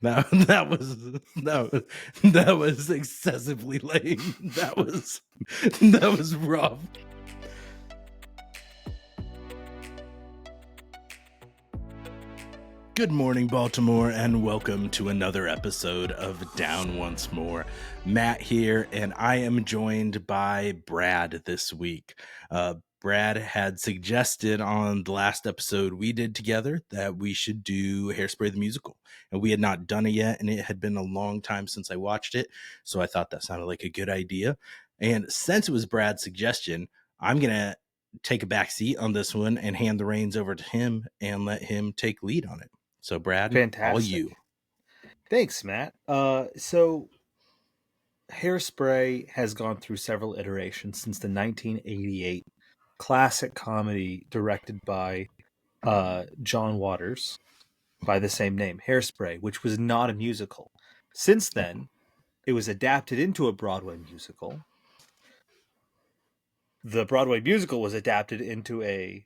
That was excessively lame. That was rough. Good morning, Baltimore, and welcome to another episode of Down Once More. Matt here, and I am joined by Brad this week. Brad had suggested on the last episode we did together that we should do Hairspray the musical, and we had not done it yet, and it had been a long time since I watched it, so I thought that sounded like a good idea. And since it was Brad's suggestion, I'm going to take a back seat on this one and hand the reins over to him and let him take lead on it. So, Brad, Fantastic. all you. Thanks, Matt. So Hairspray has gone through several iterations since the 1988 classic comedy directed by John Waters by the same name, Hairspray, which was not a musical. Since then, it was adapted into a Broadway musical. The Broadway musical was adapted into a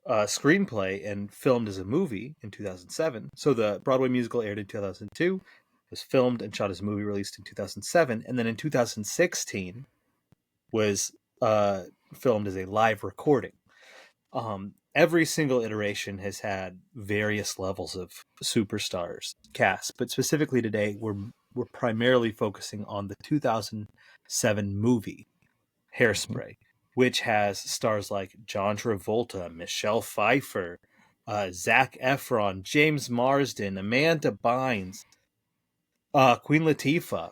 screenplay and filmed as a movie in 2007. So the Broadway musical aired in 2002, was filmed and shot as a movie, released in 2007, and then in 2016 was filmed as a live recording. Every single iteration has had various levels of superstars cast, but specifically today we're primarily focusing on the 2007 movie Hairspray, which has stars like John Travolta, Michelle Pfeiffer, Zac Efron, James Marsden, Amanda Bynes, Queen Latifah,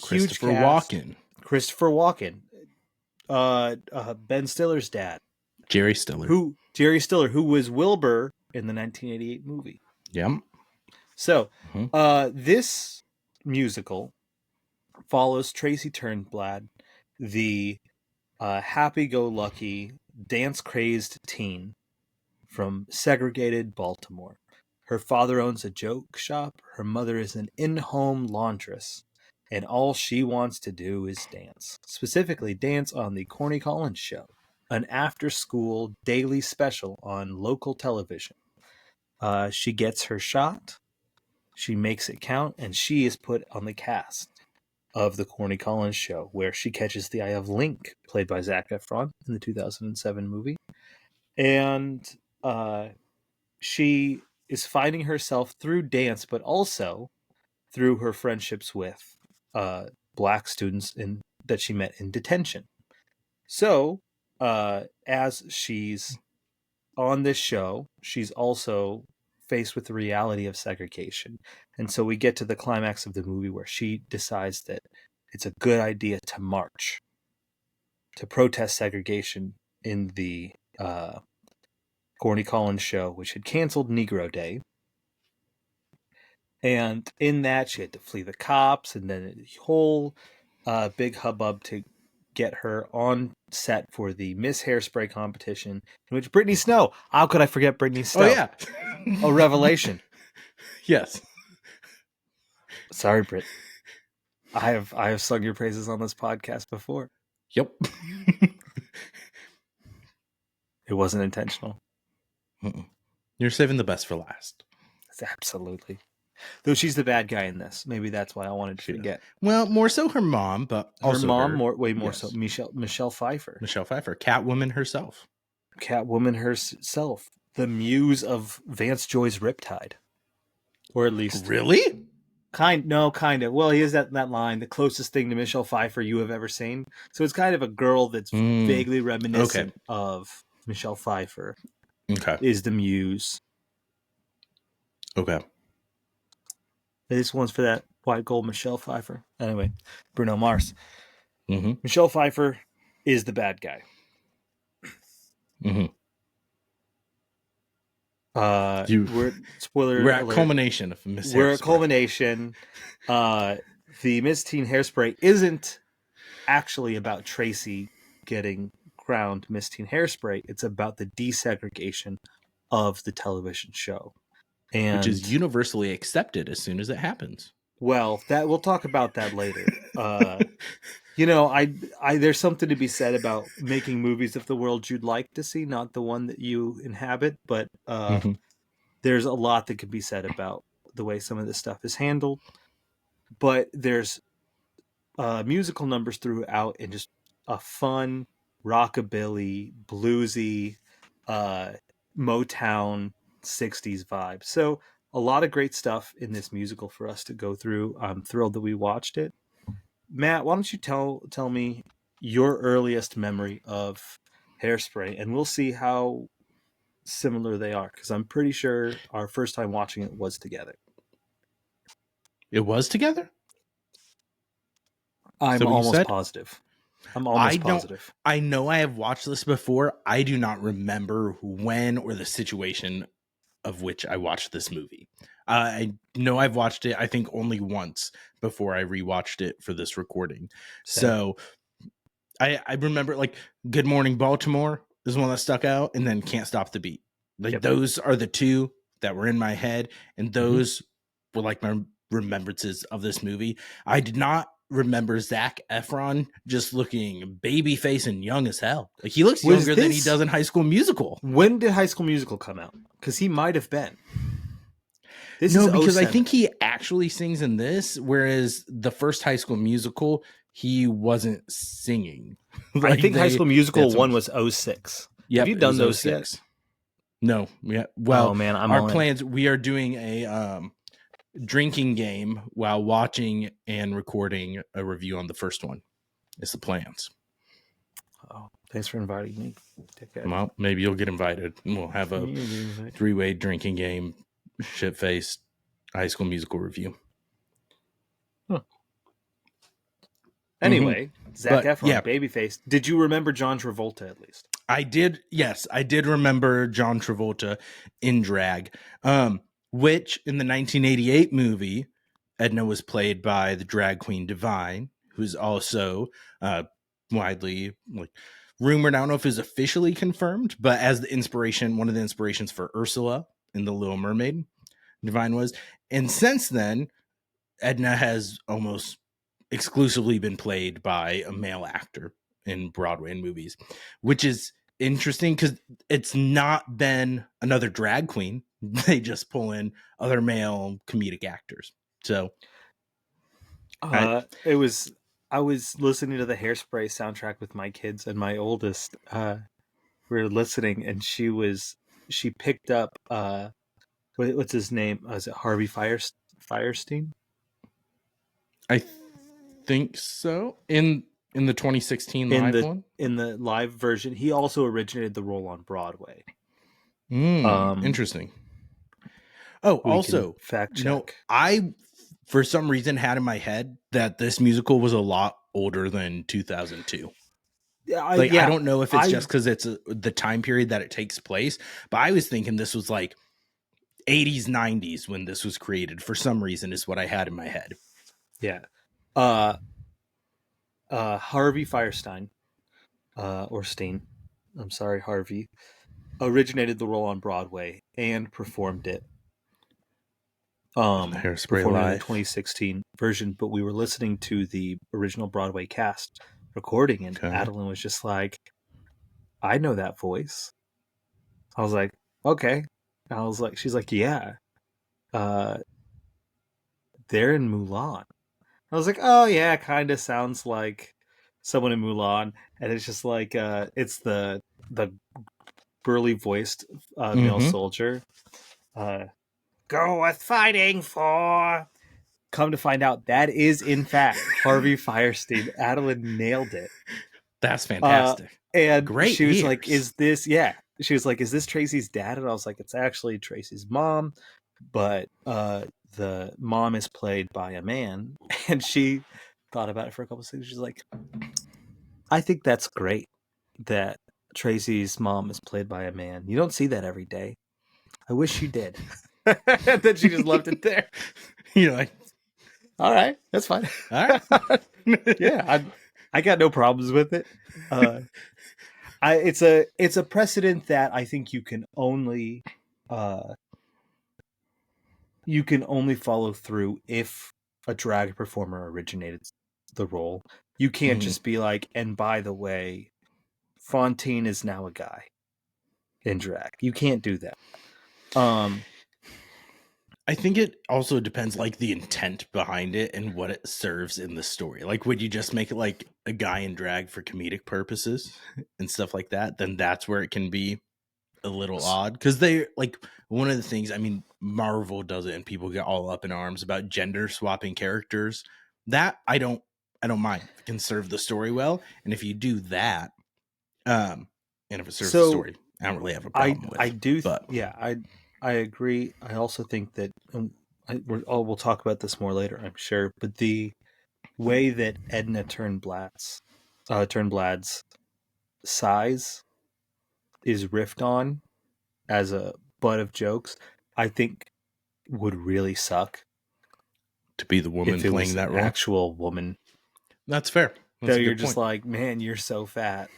Christopher Walken, Ben Stiller's dad, Jerry Stiller, who was Wilbur in the 1988 movie. Yep. So, this musical follows Tracy Turnblad, the happy-go-lucky, dance-crazed teen from segregated Baltimore. Her father owns a joke shop, her mother is an in-home laundress, and all she wants to do is dance. Specifically, dance on the Corny Collins Show, an after-school daily special on local television. She gets her shot, she makes it count, and she is put on the cast of the Corny Collins Show, where she catches the eye of Link, played by Zac Efron in the 2007 movie. And she is finding herself through dance, but also through her friendships with black students that she met in detention. So, as she's on this show, she's also faced with the reality of segregation. And so we get to the climax of the movie where she decides that it's a good idea to march, to protest segregation in the Corny Collins Show, which had canceled Negro Day. And in that, she had to flee the cops, and then a whole big hubbub to get her on set for the Miss Hairspray competition, in which Brittany Snow, how could I forget Brittany Snow? Oh, yeah. A revelation. Yes. Sorry, Britt. I have sung your praises on this podcast before. Yep. It wasn't intentional. You're saving the best for last. Absolutely. Though she's the bad guy in this. Maybe that's why I wanted to forget. Well, more so her mom, but also her mom, way more so. Michelle Pfeiffer. Michelle Pfeiffer, Catwoman herself. The muse of Vance Joy's Riptide. Or at least... Really? Kind of. Well, he has that line, the closest thing to Michelle Pfeiffer you have ever seen. So it's kind of a girl that's vaguely reminiscent of Michelle Pfeiffer. Okay. Is the muse. Okay. This one's for that white gold Michelle Pfeiffer. Anyway, Bruno Mars. Mm-hmm. Michelle Pfeiffer is the bad guy. Mm-hmm. Spoiler we're at alert. culmination of Miss Hairspray. We're at culmination. The Miss Teen Hairspray isn't actually about Tracy getting crowned Miss Teen Hairspray. It's about the desegregation of the television show. Which is universally accepted as soon as it happens. Well, we'll talk about that later. There's something to be said about making movies of the world you'd like to see, not the one that you inhabit. But there's a lot that could be said about the way some of this stuff is handled, but there's musical numbers throughout and just a fun rockabilly, bluesy, Motown 60s vibe. So a lot of great stuff in this musical for us to go through. I'm thrilled that we watched it. Matt, why don't you tell me your earliest memory of Hairspray, and we'll see how similar they are, because I'm pretty sure our first time watching it was together. It was together? I'm So you almost said? positive. I'm almost positive. I know I have watched this before. I do not remember when or the situation of which I watched this movie. I know I've watched it, I think, only once before I rewatched it for this recording. Same. So I remember like Good Morning Baltimore is one that stuck out, and then Can't Stop the Beat. Like those are the two that were in my head, and those were like my remembrances of this movie. I did not remember Zac Efron just looking baby face and young as hell. Like he looks younger than he does in High School Musical. When did High School Musical come out? Because he might have been. Because I think he actually sings in this, whereas the first High School Musical, he wasn't singing. Like I think High School Musical 1 was 06. Have you done those 06. Yet? No. Well, oh, man, our plans, we are doing a drinking game while watching and recording a review on the first one. It's the plans. Oh, thanks for inviting me. Well, maybe you'll get invited. We'll have a three-way drinking game, shit-faced High School Musical review. Huh. Anyway, Zac Efron, babyface. Did you remember John Travolta at least? I did. Yes, I did remember John Travolta in drag. Which in the 1988 movie, Edna was played by the drag queen Divine, who's also widely rumored. I don't know if it's officially confirmed, but as the inspiration, one of the inspirations for Ursula in The Little Mermaid, Divine was. And since then, Edna has almost exclusively been played by a male actor in Broadway and movies, which is interesting because it's not been another drag queen. They just pull in other male comedic actors. So I was listening to the Hairspray soundtrack with my kids, and my oldest we were listening, and she picked up what's his name? Is it Harvey Fierstein? I think so. In the 2016 live one? In the live version, he also originated the role on Broadway. Interesting. Oh, also, fact check. I, for some reason, had in my head that this musical was a lot older than 2002. I don't know if it's just because it's the time period that it takes place, but I was thinking this was like 80s, 90s when this was created. For some reason, is what I had in my head. Yeah. Harvey Fierstein, or Steen, I'm sorry, Harvey, originated the role on Broadway and performed it. Hairspray Live 2016 version, but we were listening to the original Broadway cast recording, and Adeline was just like, I know that voice. I was like, okay. She's like, yeah. They're in Mulan. I was like, oh yeah, kind of sounds like someone in Mulan, and it's just like it's the burly voiced male soldier. Go with fighting for. Come to find out, that is in fact Harvey Fierstein. Adeline nailed it. That's fantastic. And great. She was like, "Is this?" Yeah, she was like, "Is this Tracy's dad?" And I was like, "It's actually Tracy's mom, but the mom is played by a man." And she thought about it for a couple of seconds. She's like, "I think that's great that Tracy's mom is played by a man. You don't see that every day. I wish you did." And then she just left it there. You're like, all right, that's fine. All right. Yeah, I got no problems with it. It's a precedent that I think you can only follow through if a drag performer originated the role. You can't just be like, and by the way, Fontaine is now a guy in drag. You can't do that. I think it also depends, like, the intent behind it and what it serves in the story. Like, would you just make it like a guy in drag for comedic purposes and stuff like that? Then that's where it can be a little odd, because they like one of the things. I mean, Marvel does it, and people get all up in arms about gender swapping characters. That I don't mind if it can serve the story well, and if you do that, and if it serves the So story, I don't really have a I problem I with. do But yeah, I agree. I also think that we'll talk about this more later, I'm sure, but the way that Edna Turnblad's size is riffed on as a butt of jokes, I think would really suck to be the woman if it playing was an that role, actual woman. that's fair. So That's a you're good just point. like, man, you're so fat.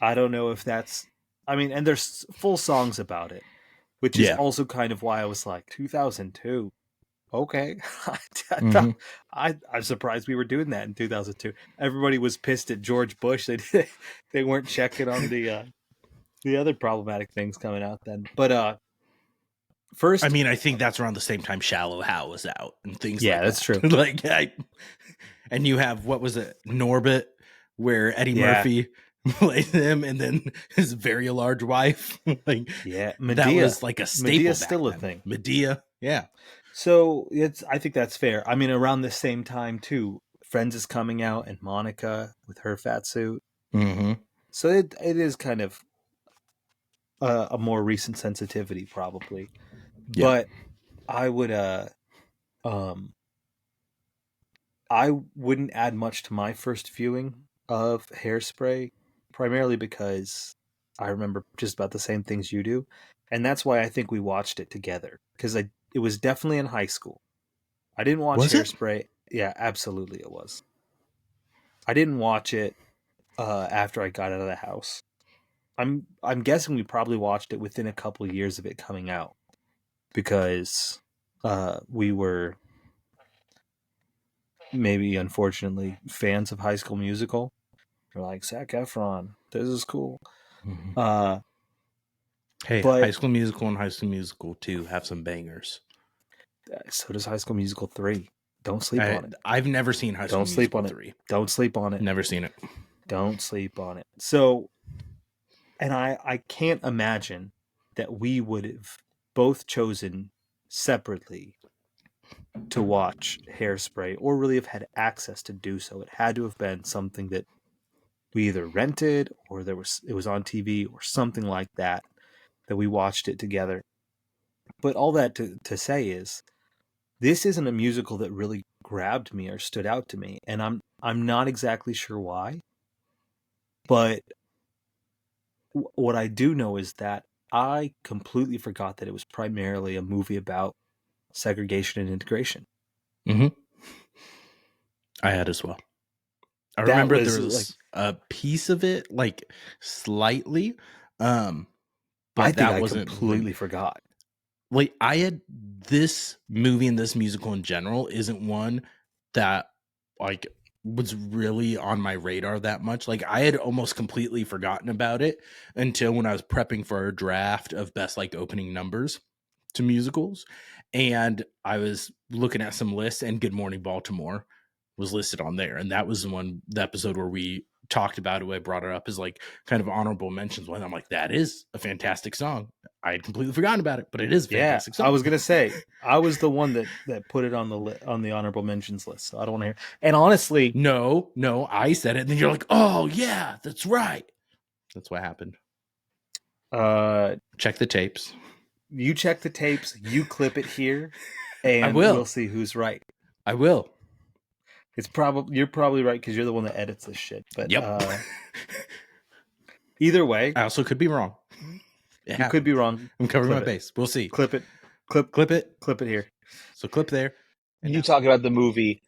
I don't know if that's. I mean, and there's full songs about it, which is Yeah. also kind of why I was like 2002. Okay, I Mm-hmm. thought I'm surprised we were doing that in 2002. Everybody was pissed at George Bush. They weren't checking on the other problematic things coming out then. But I first, mean, I think that's around the same time Shallow Hal was out and things yeah, like that's that. true. Like, and you have, what was it, Norbit, where Eddie Yeah, Murphy plays him, and then his very large wife. Like, yeah, that Medea. was like a staple Medea's back still a then. thing. Medea, yeah. So I think that's fair. I mean, around the same time too, Friends is coming out, and Monica with her fat suit. Mm-hmm. So it is kind of a more recent sensitivity, probably. Yeah. But I would um I wouldn't add much to my first viewing of Hairspray, primarily because I remember just about the same things you do, and that's why I think we watched it together, because it was definitely in high school. I didn't watch Was it? Hairspray. Yeah, absolutely it was. I didn't watch it after I got out of the house. I'm guessing we probably watched it within a couple of years of it coming out, because we were maybe unfortunately fans of High School Musical. We're like, Zac Efron, this is cool. Mm-hmm. Uh, Hey, High but School Musical and High School Musical 2 have some bangers. so does High School Musical 3. Don't sleep on it. I've never seen High School Don't sleep Musical on it. 3. Don't sleep on it. Never seen it. Don't sleep on it. So, and I can't imagine that we would have both chosen separately to watch Hairspray, or really have had access to do so. It had to have been something that we either rented, or it was on TV or something like that we watched it together. But all that to say is, this isn't a musical that really grabbed me or stood out to me, and I'm not exactly sure why. But what I do know is that I completely forgot that it was primarily a movie about segregation and integration. Mm-hmm. I had as well. I That remember there was like, was a piece of it, like, slightly, um, I but think that I wasn't completely forgot. like, I had this movie and this musical in general isn't one that, like, was really on my radar that much. Like, I had almost completely forgotten about it until when I was prepping for our draft of best, like, opening numbers to musicals, and I was looking at some lists, and Good Morning Baltimore was listed on there, and that was the episode where we talked about it. I brought it up as, like, kind of honorable mentions when I'm like, that is a fantastic song. I had completely forgotten about it, but it is a Yeah, fantastic I song. was gonna say I was the one that put it on on the honorable mentions list. So I don't want to hear. And honestly, No, I said it, and then you're like, oh yeah, that's right. That's what happened. uh, Check the tapes. you check the tapes, you clip it here, I and we'll will. see who's right. I will. You're probably right, because you're the one that edits this shit. But Yep. either way, I also could be wrong. It you could be happens. wrong. I'm covering my Clip it. base. We'll see. Clip it. Clip it. Clip it here. So clip there. And You now. talk about the movie.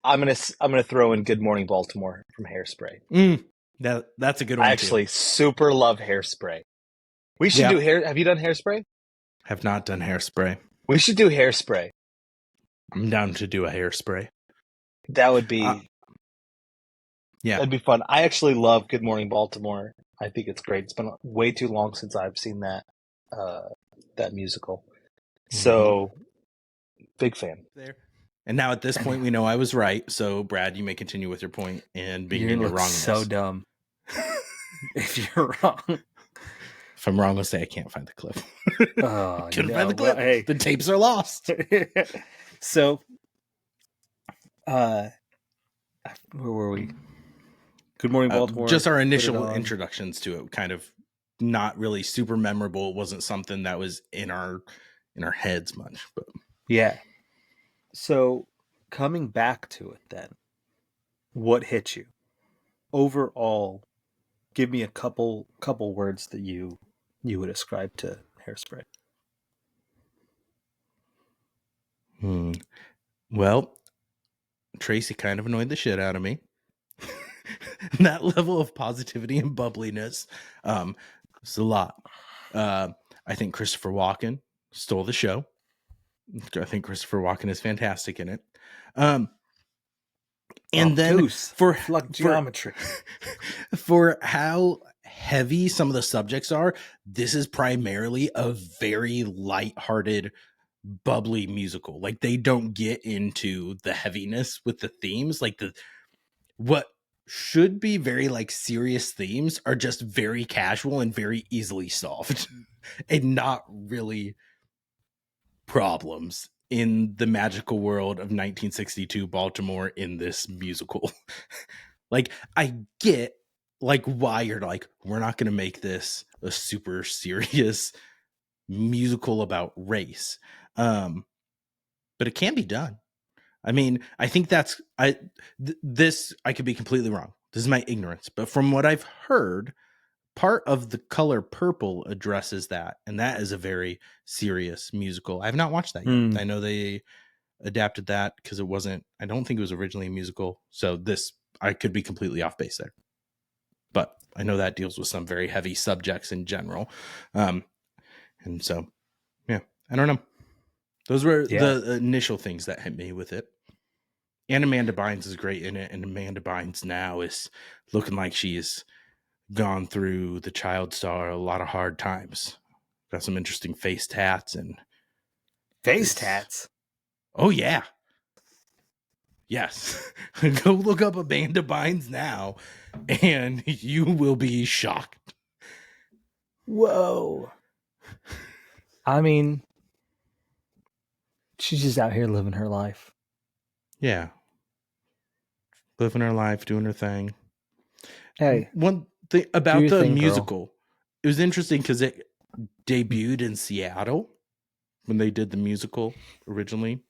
I'm gonna throw in Good Morning Baltimore from Hairspray. That's a good one. I actually super love Hairspray. We should Yeah. do hair. Have you done Hairspray? Have not done Hairspray. We should do Hairspray. I'm down to do a Hairspray. That would be Yeah. that'd be fun. I actually love Good Morning Baltimore. I think it's great. It's been way too long since I've seen that musical. So Big fan. There. And now at this point, we know I was right. So, Brad, you may continue with your point and being You're in gonna your look so wrongness. dumb if you're wrong. If I'm wrong, I'll say I can't find the clip. Oh, Couldn't no. find the clip. Well, hey. The tapes are lost. So, where were we? Good Morning Baltimore. Just our initial introductions to it, kind of not really super memorable. It wasn't something that was in our heads much, but yeah. So, coming back to it, then, what hit you overall? Give me a couple words that you would ascribe to Hairspray. Well, Tracy kind of annoyed the shit out of me. That level of positivity and bubbliness, it's a lot. I think Christopher Walken stole the show. I think Christopher Walken is fantastic in it. And then for geometry, for how heavy some of the subjects are, this is primarily a very lighthearted, bubbly musical. Like, they don't get into the heaviness with the themes. Like, what should be very like serious themes are just very casual and very easily solved, and not really problems in the magical world of 1962 Baltimore in this musical. Like, I get like why you're like, we're not going to make this a super serious musical about race. But it can be done. I mean, I think that's this I could be completely wrong. This is my ignorance, but from what I've heard, part of The Color Purple addresses that, and that is a very serious musical. I have not watched that yet. I know they adapted that because I don't think it was originally a musical. So this, I could be completely off base there. But I know that deals with some very heavy subjects in general. And so, yeah, I don't know. Those were the initial things that hit me with it. And Amanda Bynes is great in it. And Amanda Bynes now is looking like she's gone through the child star a lot of hard times. Got some interesting face tats and tats. Oh yeah. Yes. Go look up Amanda Bynes now and you will be shocked. Whoa. I mean, she's just out here living her life. Yeah. Living her life, doing her thing. Hey. One thing about the musical, girl. It was interesting because it debuted in Seattle when they did the musical originally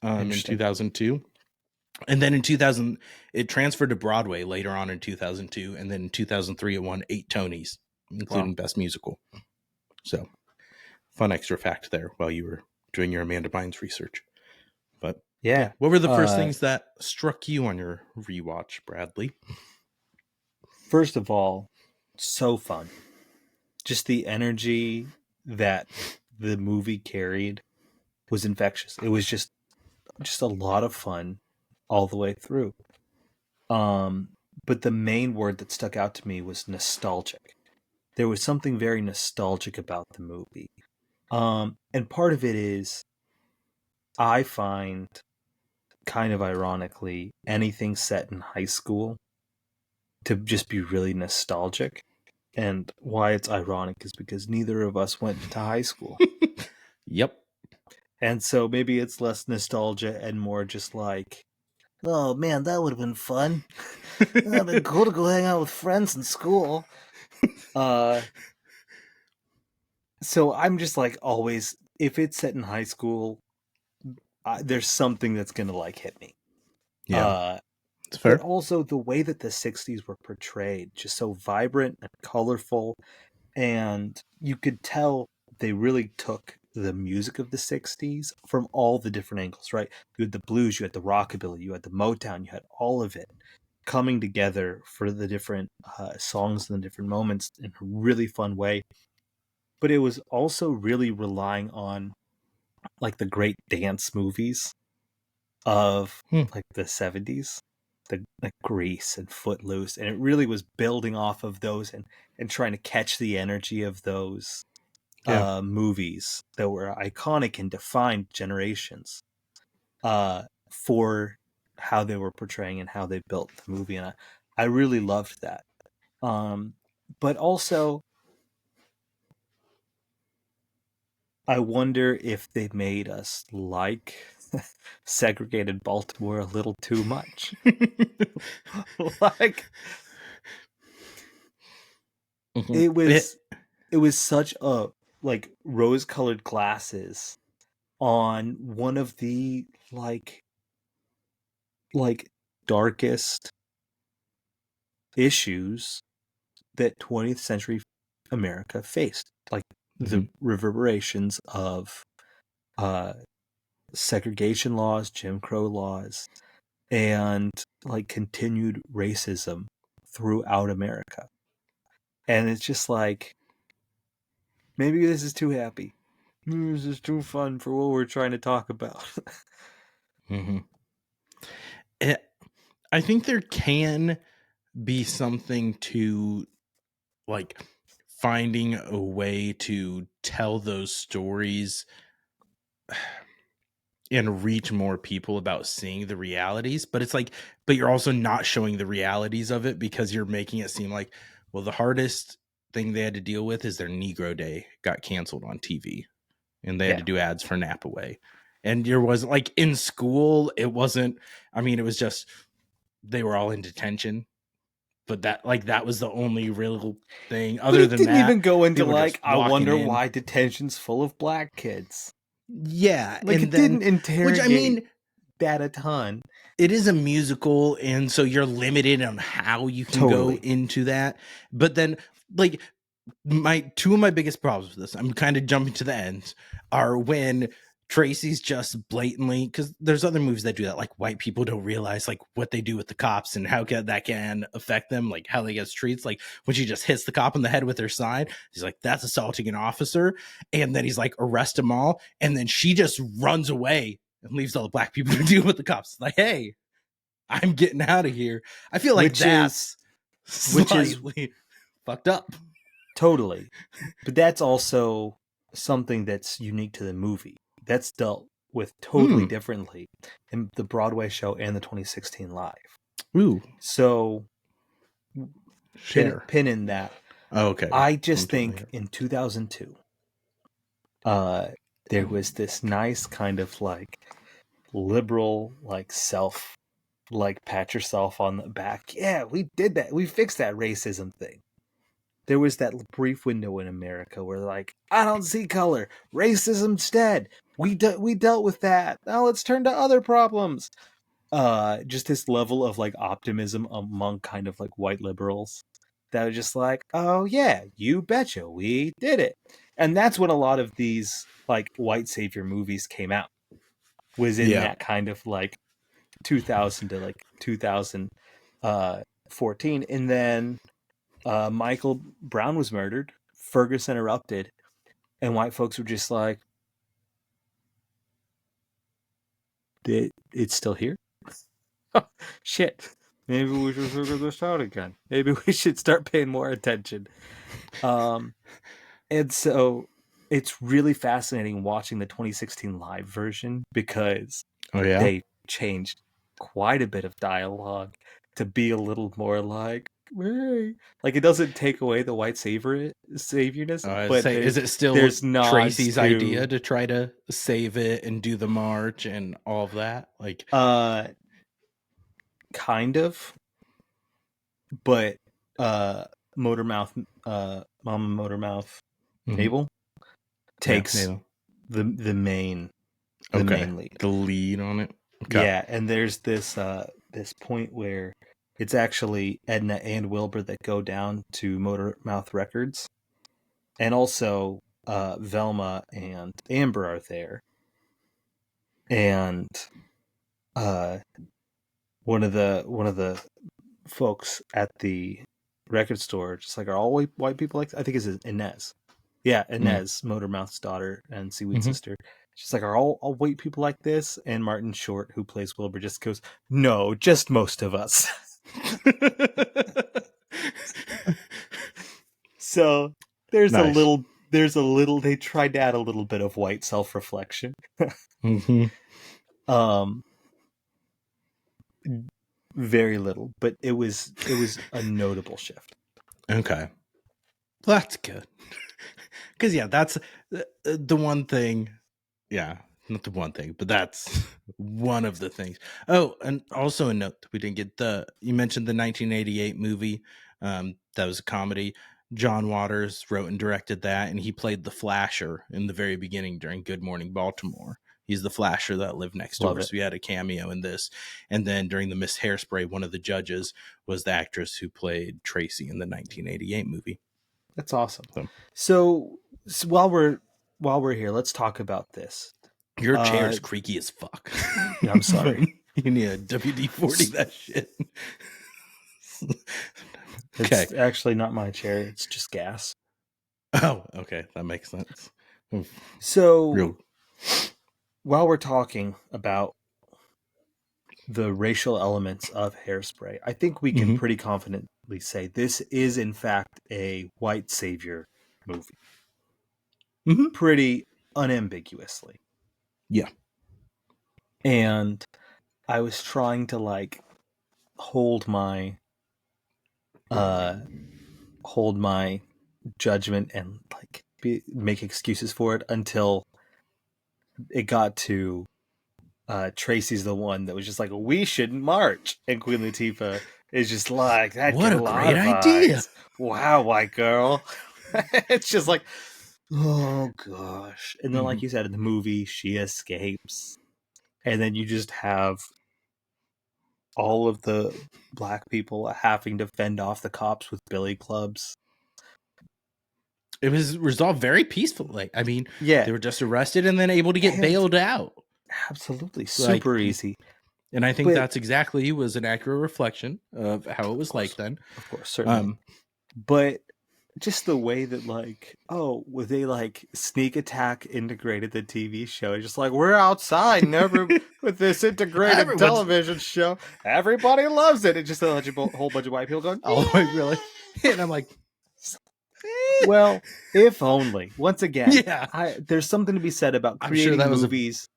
in 2002. And then in 2000, it transferred to Broadway later on in 2002. And then in 2003, it won 8 Tonys, including Best Musical. So, fun extra fact there while you were doing your Amanda Bynes research. But yeah. What were the first things that struck you on your rewatch, Bradley? First of all, so fun. Just the energy that the movie carried was infectious. It was just a lot of fun all the way through. But the main word that stuck out to me was nostalgic. There was something very nostalgic about the movie. And part of it is, I find, kind of ironically, anything set in high school to just be really nostalgic. And why it's ironic is because neither of us went to high school. Yep. And so maybe it's less nostalgia and more just like, oh man, that would have been fun. That would have been cool to go hang out with friends in school. So I'm just like, always, if it's set in high school, there's something that's going to like hit me. Yeah. It's fair. But also the way that the 60s were portrayed, just so vibrant and colorful. And you could tell they really took the music of the 60s from all the different angles, right? You had the blues, you had the rockabilly, you had the Motown, you had all of it coming together for the different songs and the different moments in a really fun way. But it was also really relying on like the great dance movies of like the 70s, like Grease and Footloose, and it really was building off of those and trying to catch the energy of those movies that were iconic and defined generations. for how they were portraying and how they built the movie, and I really loved that. But also, I wonder if they made us like segregated Baltimore a little too much. Like Mhm. it was such a like rose-colored glasses on one of the like darkest issues that 20th century America faced, like the Mhm. reverberations of uh segregation laws, Jim Crow laws, and like continued racism throughout America. And it's just like, maybe this is too happy. Maybe this is too fun for what we're trying to talk about. Mhm. Eh, I think there can be something to like finding a way to tell those stories and reach more people about seeing the realities, but it's like, but you're also not showing the realities of it because you're making it seem like, well, the hardest thing they had to deal with is their Negro Day got canceled on TV and they had to Yeah. do ads for Nap Away. And there wasn't like in school, it wasn't, I mean, it was just they were all in detention, but that was the only real thing. But Other it than didn't that, even go into people were just like, I walking wonder in. why detention's full of black kids. Yeah. Like, And it then, didn't which I interrogate mean, that a ton. it is a musical, and so you're limited on how you can go Totally. into that. But then, like, my two of my biggest problems with this, I'm kind of jumping to the ends, are when Tracy's just blatantly, because there's other movies that do that, like white people don't realize like what they do with the cops and how that can affect them, like how they get treats. Like when she just hits the cop in the head with her sign, he's like, that's assaulting an officer, and then he's like, arrest them all, and then she just runs away and leaves all the black people to deal with the cops. Like, hey, I'm getting out of here. I feel like Which is that's which is slightly fucked up. totally. But that's also something that's unique to the movie. That's dealt with totally Mm. differently in the Broadway show and the 2016 live. Ooh, So share. pin in that. Oh, okay. I I'm just totally think here. in 2002, uh, there was this nice kind of like liberal, like self, like pat yourself on the back. Yeah, we did that. We fixed that racism thing. There was that brief window in America where like, I don't see color, racism's dead. We dealt with that. Now let's turn to other problems. Just this level of like optimism among kind of like white liberals that are just like, oh yeah, you betcha, we did it. And that's when a lot of these like white savior movies came out, was in Yeah. that kind of like 2000 to like 2014. And then Michael Brown was murdered, Ferguson erupted, and white folks were just like, it's still here. Shit. Maybe we should figure this out again. Maybe we should start paying more attention. Um, and so it's really fascinating watching the 2016 live version because Oh yeah. they changed quite a bit of dialogue to be a little more like, hey. Like, it doesn't take away the white saviorness, I but say, is it still there's nods Tracy's idea to to try to save it and do the march and all of that? Like, uh kind of, but uh Mama Motormouth mhm. Mabel Yeah, takes maybe. the Okay, main lead. the lead on it. Okay. Yeah, and there's this point where it's actually Edna and Wilbur that go down to Motormouth Records, and also Velma and Amber are there, and uh one of the folks at the record store just like, are all white people like that? I think it's Inez. Yeah, Mm. Inez, Motormouth's daughter and Seaweed Hmm. sister. She's like, are all white people like this? And Martin Short, who plays Wilbur, just goes, no, just most of us. So Nice. there's a little, they tried to add a little bit of white self-reflection. Hmm. Um, very little, but it was a notable shift. Okay. That's good. Because, yeah, that's the one thing. Yeah, not the one thing, but that's one of the things. Oh, and also a note, we didn't get you mentioned the 1988 movie. That was a comedy. John Waters wrote and directed that, and he played the Flasher in the very beginning during Good Morning Baltimore. He's the Flasher that lived next Love door. it. So he had a cameo in this. And then during the Miss Hairspray, one of the judges was the actress who played Tracy in the 1988 movie. That's awesome. So So while we're here, let's talk about this. your chair's creaky as fuck. I'm sorry. You need a WD-40 that shit. Okay. It's actually not my chair. It's just gas. Oh, okay. That makes sense. So while we're talking about the racial elements of Hairspray, I think we can pretty confidently say this is in fact a white savior movie. Pretty unambiguously. Yeah. And I was trying to like hold my judgment and like make excuses for it until it got to Tracy's the one that was just like, we shouldn't march, and Queen Latifah is just like, that what get a lot great of idea. eyes. Wow, white girl. It's just like, oh gosh. And then like you said, in the movie she escapes, and then you just have all of the black people having to fend off the cops with billy clubs. It was resolved very peacefully. I mean, Yeah, they were just arrested and then able to get bailed out. absolutely, super easy. And I think that's exactly was an accurate reflection of how it was like then. Of course, certainly. But just the way that like, oh, were they like Sneak Attack integrated the TV show? Just like, we're outside never with this integrated television show. Everybody loves it. It's just a whole bunch of white people going, oh, really? And I'm like, well, if only. Once again, yeah, there's something to be said about creating movies.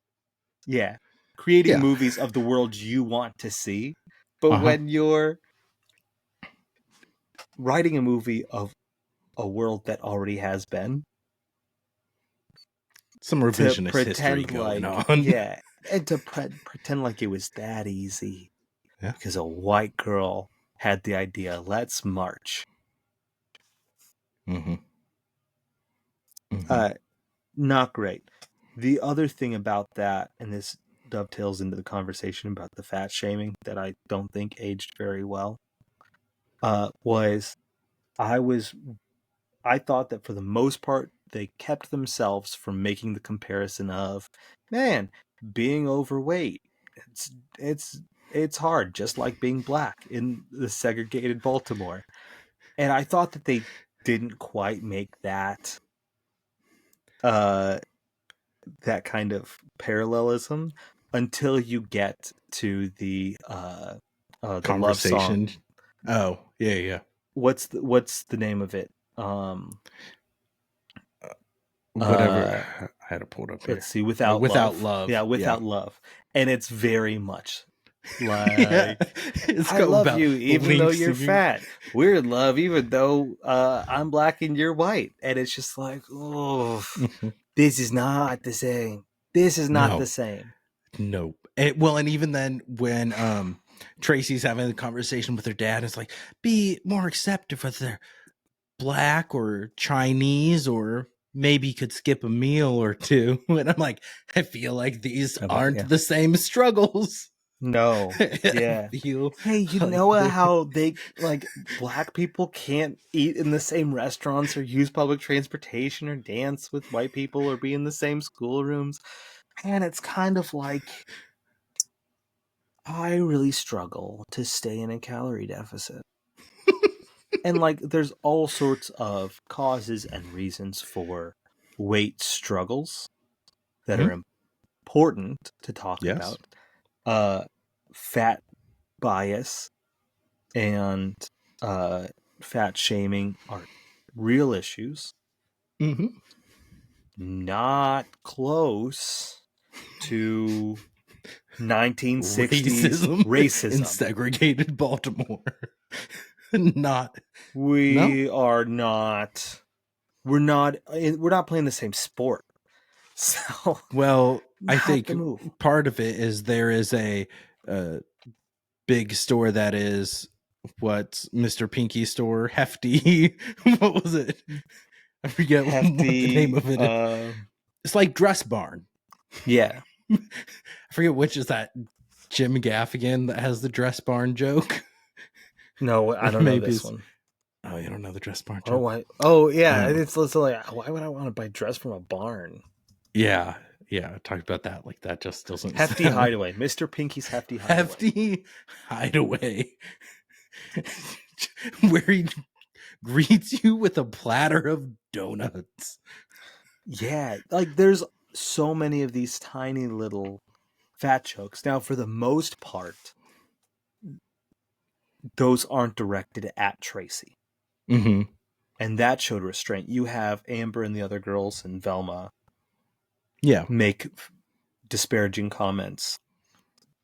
Creating movies of the world you want to see. But when you're writing a movie of a world that already has been, some revisionist history going on. Yeah, and to pretend like it was that easy. Yeah. Because a white girl had the idea, let's march. Not great. The other thing about that, and this dovetails into the conversation about the fat shaming that I don't think aged very well, was I thought that for the most part they kept themselves from making the comparison of, man, being overweight, it's hard, just like being black in the segregated Baltimore. And I thought that they didn't quite make that that kind of parallelism until you get to the love song. Oh, yeah. What's the name of it? Whatever. I had to pull it up here. Let's see. Without love. Yeah, without love. And it's very much like, I love you even though you're fat. We're in love even though I'm black and you're white. And it's just like, oh, this is not the same. This is not the same. Nope. And even then when Tracy's having a conversation with her dad, it's like, be more accepting if they're black or Chinese, or maybe could skip a meal or two. And I'm like, I feel like these aren't the same struggles. No. Yeah. Hey, you know how they like black people can't eat in the same restaurants or use public transportation or dance with white people or be in the same schoolrooms? And it's kind of like, I really struggle to stay in a calorie deficit. And like, there's all sorts of causes and reasons for weight struggles that are important to talk about. Fat bias and fat shaming are real issues. Not close to 1960s in racism. segregated Baltimore. Not We are not. We're not playing the same sport. So, well, I not think the move. part of it is there is a big store that is what's Mr. Pinky's store, Hefty. What was it? I forget what the name of it is. It's like Dress Barn. Yeah. I forget which is that Jim Gaffigan that has the Dress Barn joke. No, I don't know this one. Oh, you don't know the Dress Barn joke? Yeah. It's like, why would I want to buy dress from a barn? Yeah. I talked about that. Like, that just doesn't Hefty sound... Hideaway. Mr. Pinky's Hefty Hideaway. Hefty Hideaway. Where he greets you with a platter of donuts. Yeah. Like, there's so many of these tiny little fat jokes. Now, for the most part, those aren't directed at Tracy. Mm-hmm. And that showed restraint. You have Amber and the other girls and Velma make disparaging comments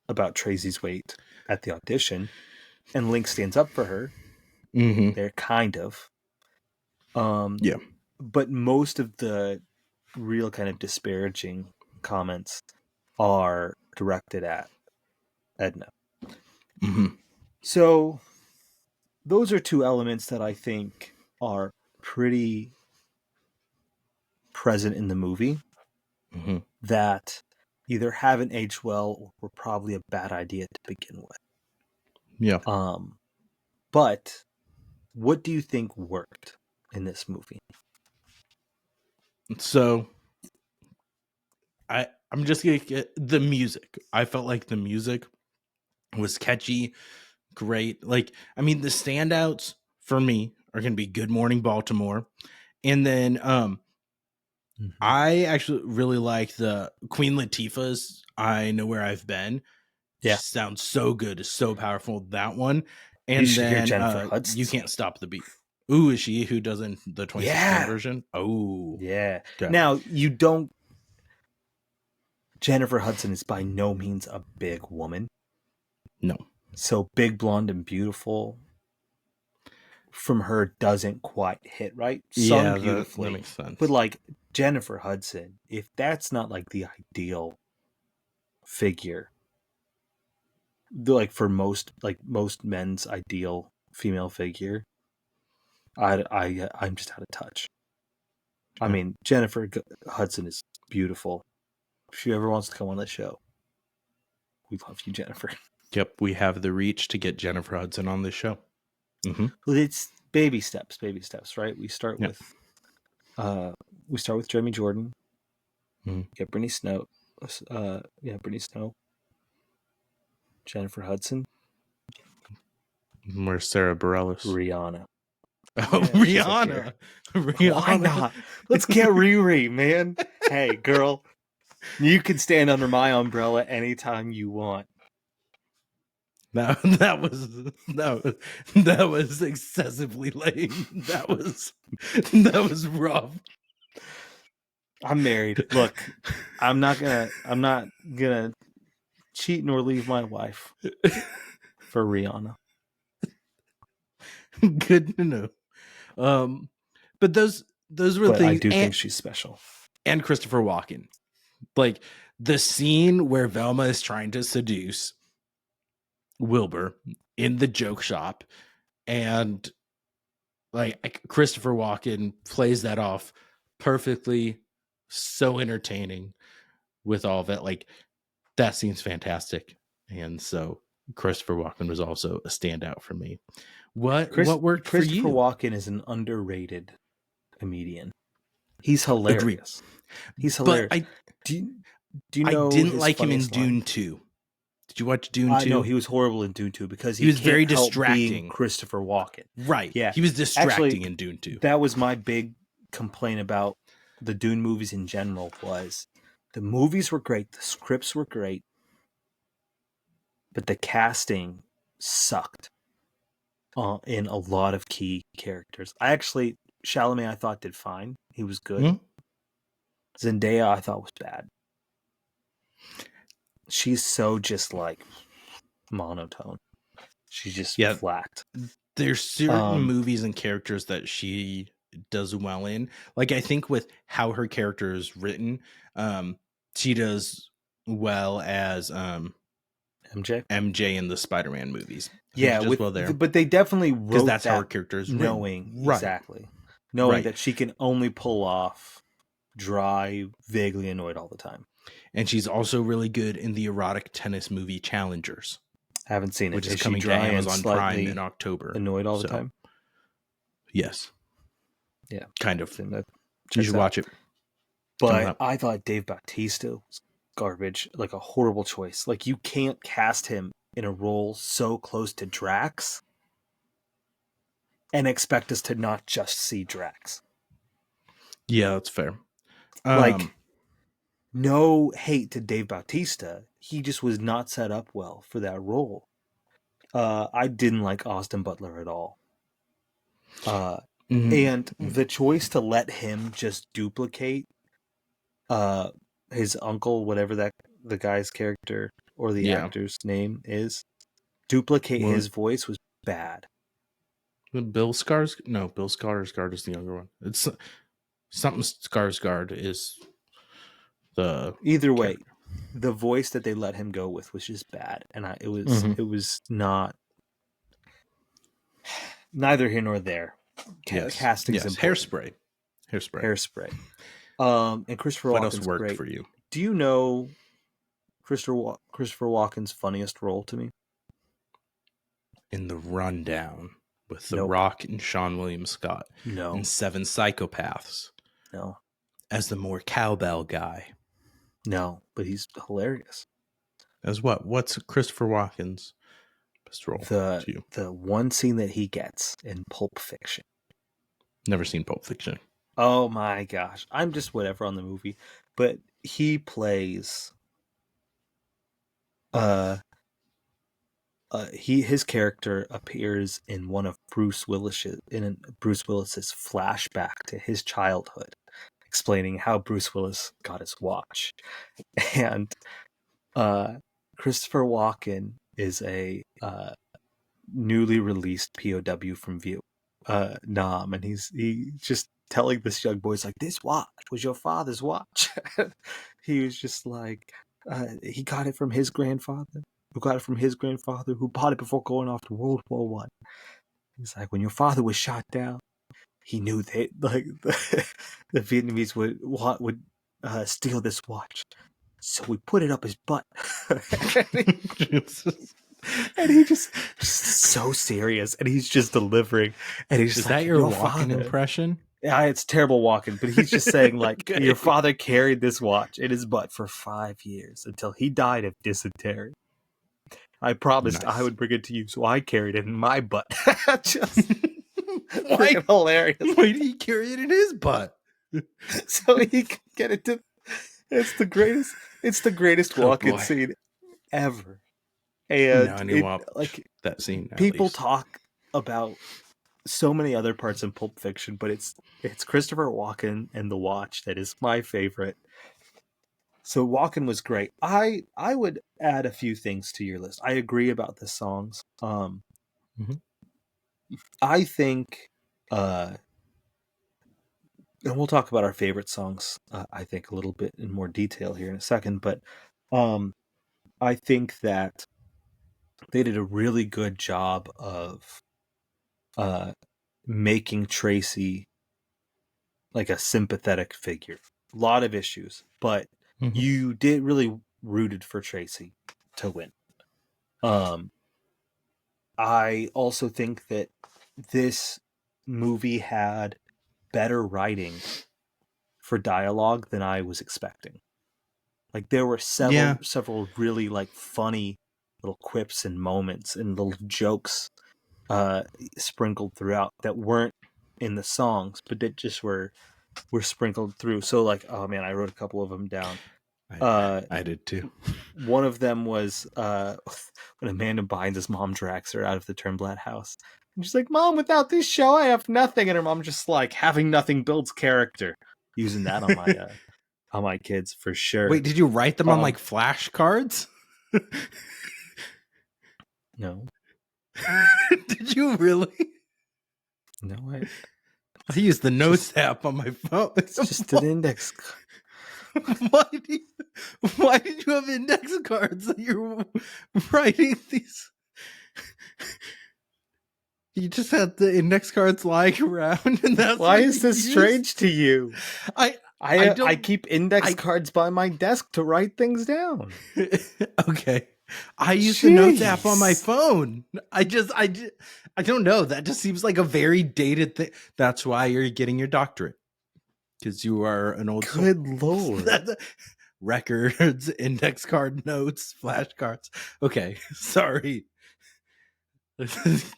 about Tracy's weight at the audition, and Link stands up for her. Mm-hmm. They're kind of. But most of the real kind of disparaging comments are directed at Edna. Mm-hmm. So those are two elements that I think are pretty present in the movie that either haven't aged well or were probably a bad idea to begin with. Yeah. But what do you think worked in this movie? So I'm just gonna get the music. I felt like the music was catchy, great. Like, I mean, the standouts for me are gonna be Good Morning Baltimore. And then I actually really like the Queen Latifah's I Know Where I've Been. Yeah. She sounds so good, it's so powerful. That one. And you should hear then Jennifer Hudson. You Can't Stop the Beat. Ooh, is she who does in the 2016 version? Oh. Yeah. Okay. Now, you don't... Jennifer Hudson is by no means a big woman. No. So Big, Blonde, and Beautiful from her doesn't quite hit right. Sung beautifully. That makes sense. But like Jennifer Hudson, if that's not like the ideal figure, like for most men's ideal female figure, I'm just out of touch. I mean, Jennifer Hudson is beautiful. If she ever wants to come on the show, we love you, Jennifer. Yep, we have the reach to get Jennifer Hudson on this show. Well, it's baby steps, right? We start with Jeremy Jordan. Get Brittany Snow. Brittany Snow. Jennifer Hudson. Where's Sarah Bareilles? Rihanna. Oh, yeah, Rihanna. Why not? Let's get Riri, man. Hey, girl, you can stand under my umbrella anytime you want. That was excessively lame. That was rough. I'm married. Look, I'm not gonna cheat nor leave my wife for Rihanna. Good to know. But those were things. I do think she's special. And Christopher Walken, like the scene where Velma is trying to seduce Wilbur in the joke shop, and like Christopher Walken plays that off perfectly, so entertaining with all of it. Like, that scene's fantastic, and so Christopher Walken was also a standout for me. What worked for you? Christopher Walken is an underrated comedian. He's hilarious. Agreed. He's hilarious. But do you know? I didn't like him in Dune 2. Did you watch Dune 2? No, he was horrible in Dune 2 because he was very distracting. Christopher Walken. Right. Yeah. He was distracting in Dune 2. That was my big complaint about the Dune movies in general, was the movies were great, the scripts were great, but the casting sucked in a lot of key characters. Chalamet I thought did fine. He was good. Zendaya I thought was bad. she's so just like monotone. She's just Yeah, flat. there's certain movies and characters that she does well in. Like I think with how her character is written, she does well as MJ in the Spider-Man movies. I think Yeah, she does well there but they definitely because wrote that's how her that character is written. knowing Right, exactly, knowing right. that she can only pull off dry, vaguely annoyed all the time. And she's also really good in the erotic tennis movie Challengers. I haven't seen it. Which is she coming to dry and Amazon Prime slightly in October. annoyed all the So, time? yes. Yeah. Kind of. That You should watch it. But I thought Dave Bautista was garbage, like a horrible choice. Like you can't cast him in a role so close to Drax and expect us to not just see Drax. Yeah, that's fair. Like, no hate to Dave Bautista. He just was not set up well for that role. I didn't like Austin Butler at all. And the choice to let him just duplicate his uncle, whatever the guy's character or the actor's name is, duplicate his voice was bad. Bill Skarsgård? No, Bill Skarsgård is the younger one. It's something Skarsgård is the either way. The voice that they let him go with was just bad, and it was not neither here nor there. Casting's important. Hairspray. And Christopher Walken's what else worked great. For you? Do you know Christopher Walken's funniest role to me? In The Rundown with The Rock and Sean William Scott. No. And Seven Psychopaths. No. As the more cowbell guy. No, but he's hilarious. As what? What's Christopher Walken's best role to you? The one scene that he gets in Pulp Fiction. Never seen Pulp Fiction. Oh my gosh. I'm just whatever on the movie. But he plays his character appears in one of Bruce Willis's flashback to his childhood, explaining how Bruce Willis got his watch. And Christopher Walken is a newly released POW from Vietnam, and he's just telling this young boy, like, this watch was your father's watch. He was just like, he got it from his grandfather, who got it from his grandfather, who bought it before going off to World War One. He's like, when your father was shot down, he knew that like the Vietnamese would steal this watch, so we put it up his butt. And he just so serious, and he's just delivering, and he's just is that your Walken impression? Yeah, it's terrible Walken, but he's just saying like, okay. Your father carried this watch in his butt for 5 years until he died of dysentery. I promised I would bring it to you, so I carried it in my butt. Just freaking hilarious. Why did he carry it in his butt? So he could get it to. It's the greatest Walken scene ever. And now I need like that scene. People talk about so many other parts in Pulp Fiction, but it's Christopher Walken and the watch that is my favorite. So Walken was great. I would add a few things to your list. I agree about the songs. I think, and we'll talk about our favorite songs. I think a little bit in more detail here in a second, but I think that they did a really good job of making Tracy like a sympathetic figure. A lot of issues, but you did really rooted for Tracy to win. I also think that this movie had better writing for dialogue than I was expecting. Like there were several really like funny little quips and moments and little jokes sprinkled throughout that weren't in the songs, but that just were sprinkled through. So like, oh man, I wrote a couple of them down. I did too. One of them was when Amanda Bynes' his mom drags her out of the Turnblad house. And she's like, Mom, without this show, I have nothing. And her mom just like, having nothing builds character. Using that on my on my kids for sure. Wait, did you write them on like flashcards? No. Did you really? No, I use the notes app on my phone. it's just an index. Why did you have index cards that you're writing these? You just had the index cards lying around, and that's Why is this strange to you? I keep index cards by my desk to write things down. Okay. I use the notes app on my phone. I don't know. That just seems like a very dated thing. That's why you're getting your doctorate. Because you are an old Good Lord. Records, index card notes, flashcards. Okay, sorry.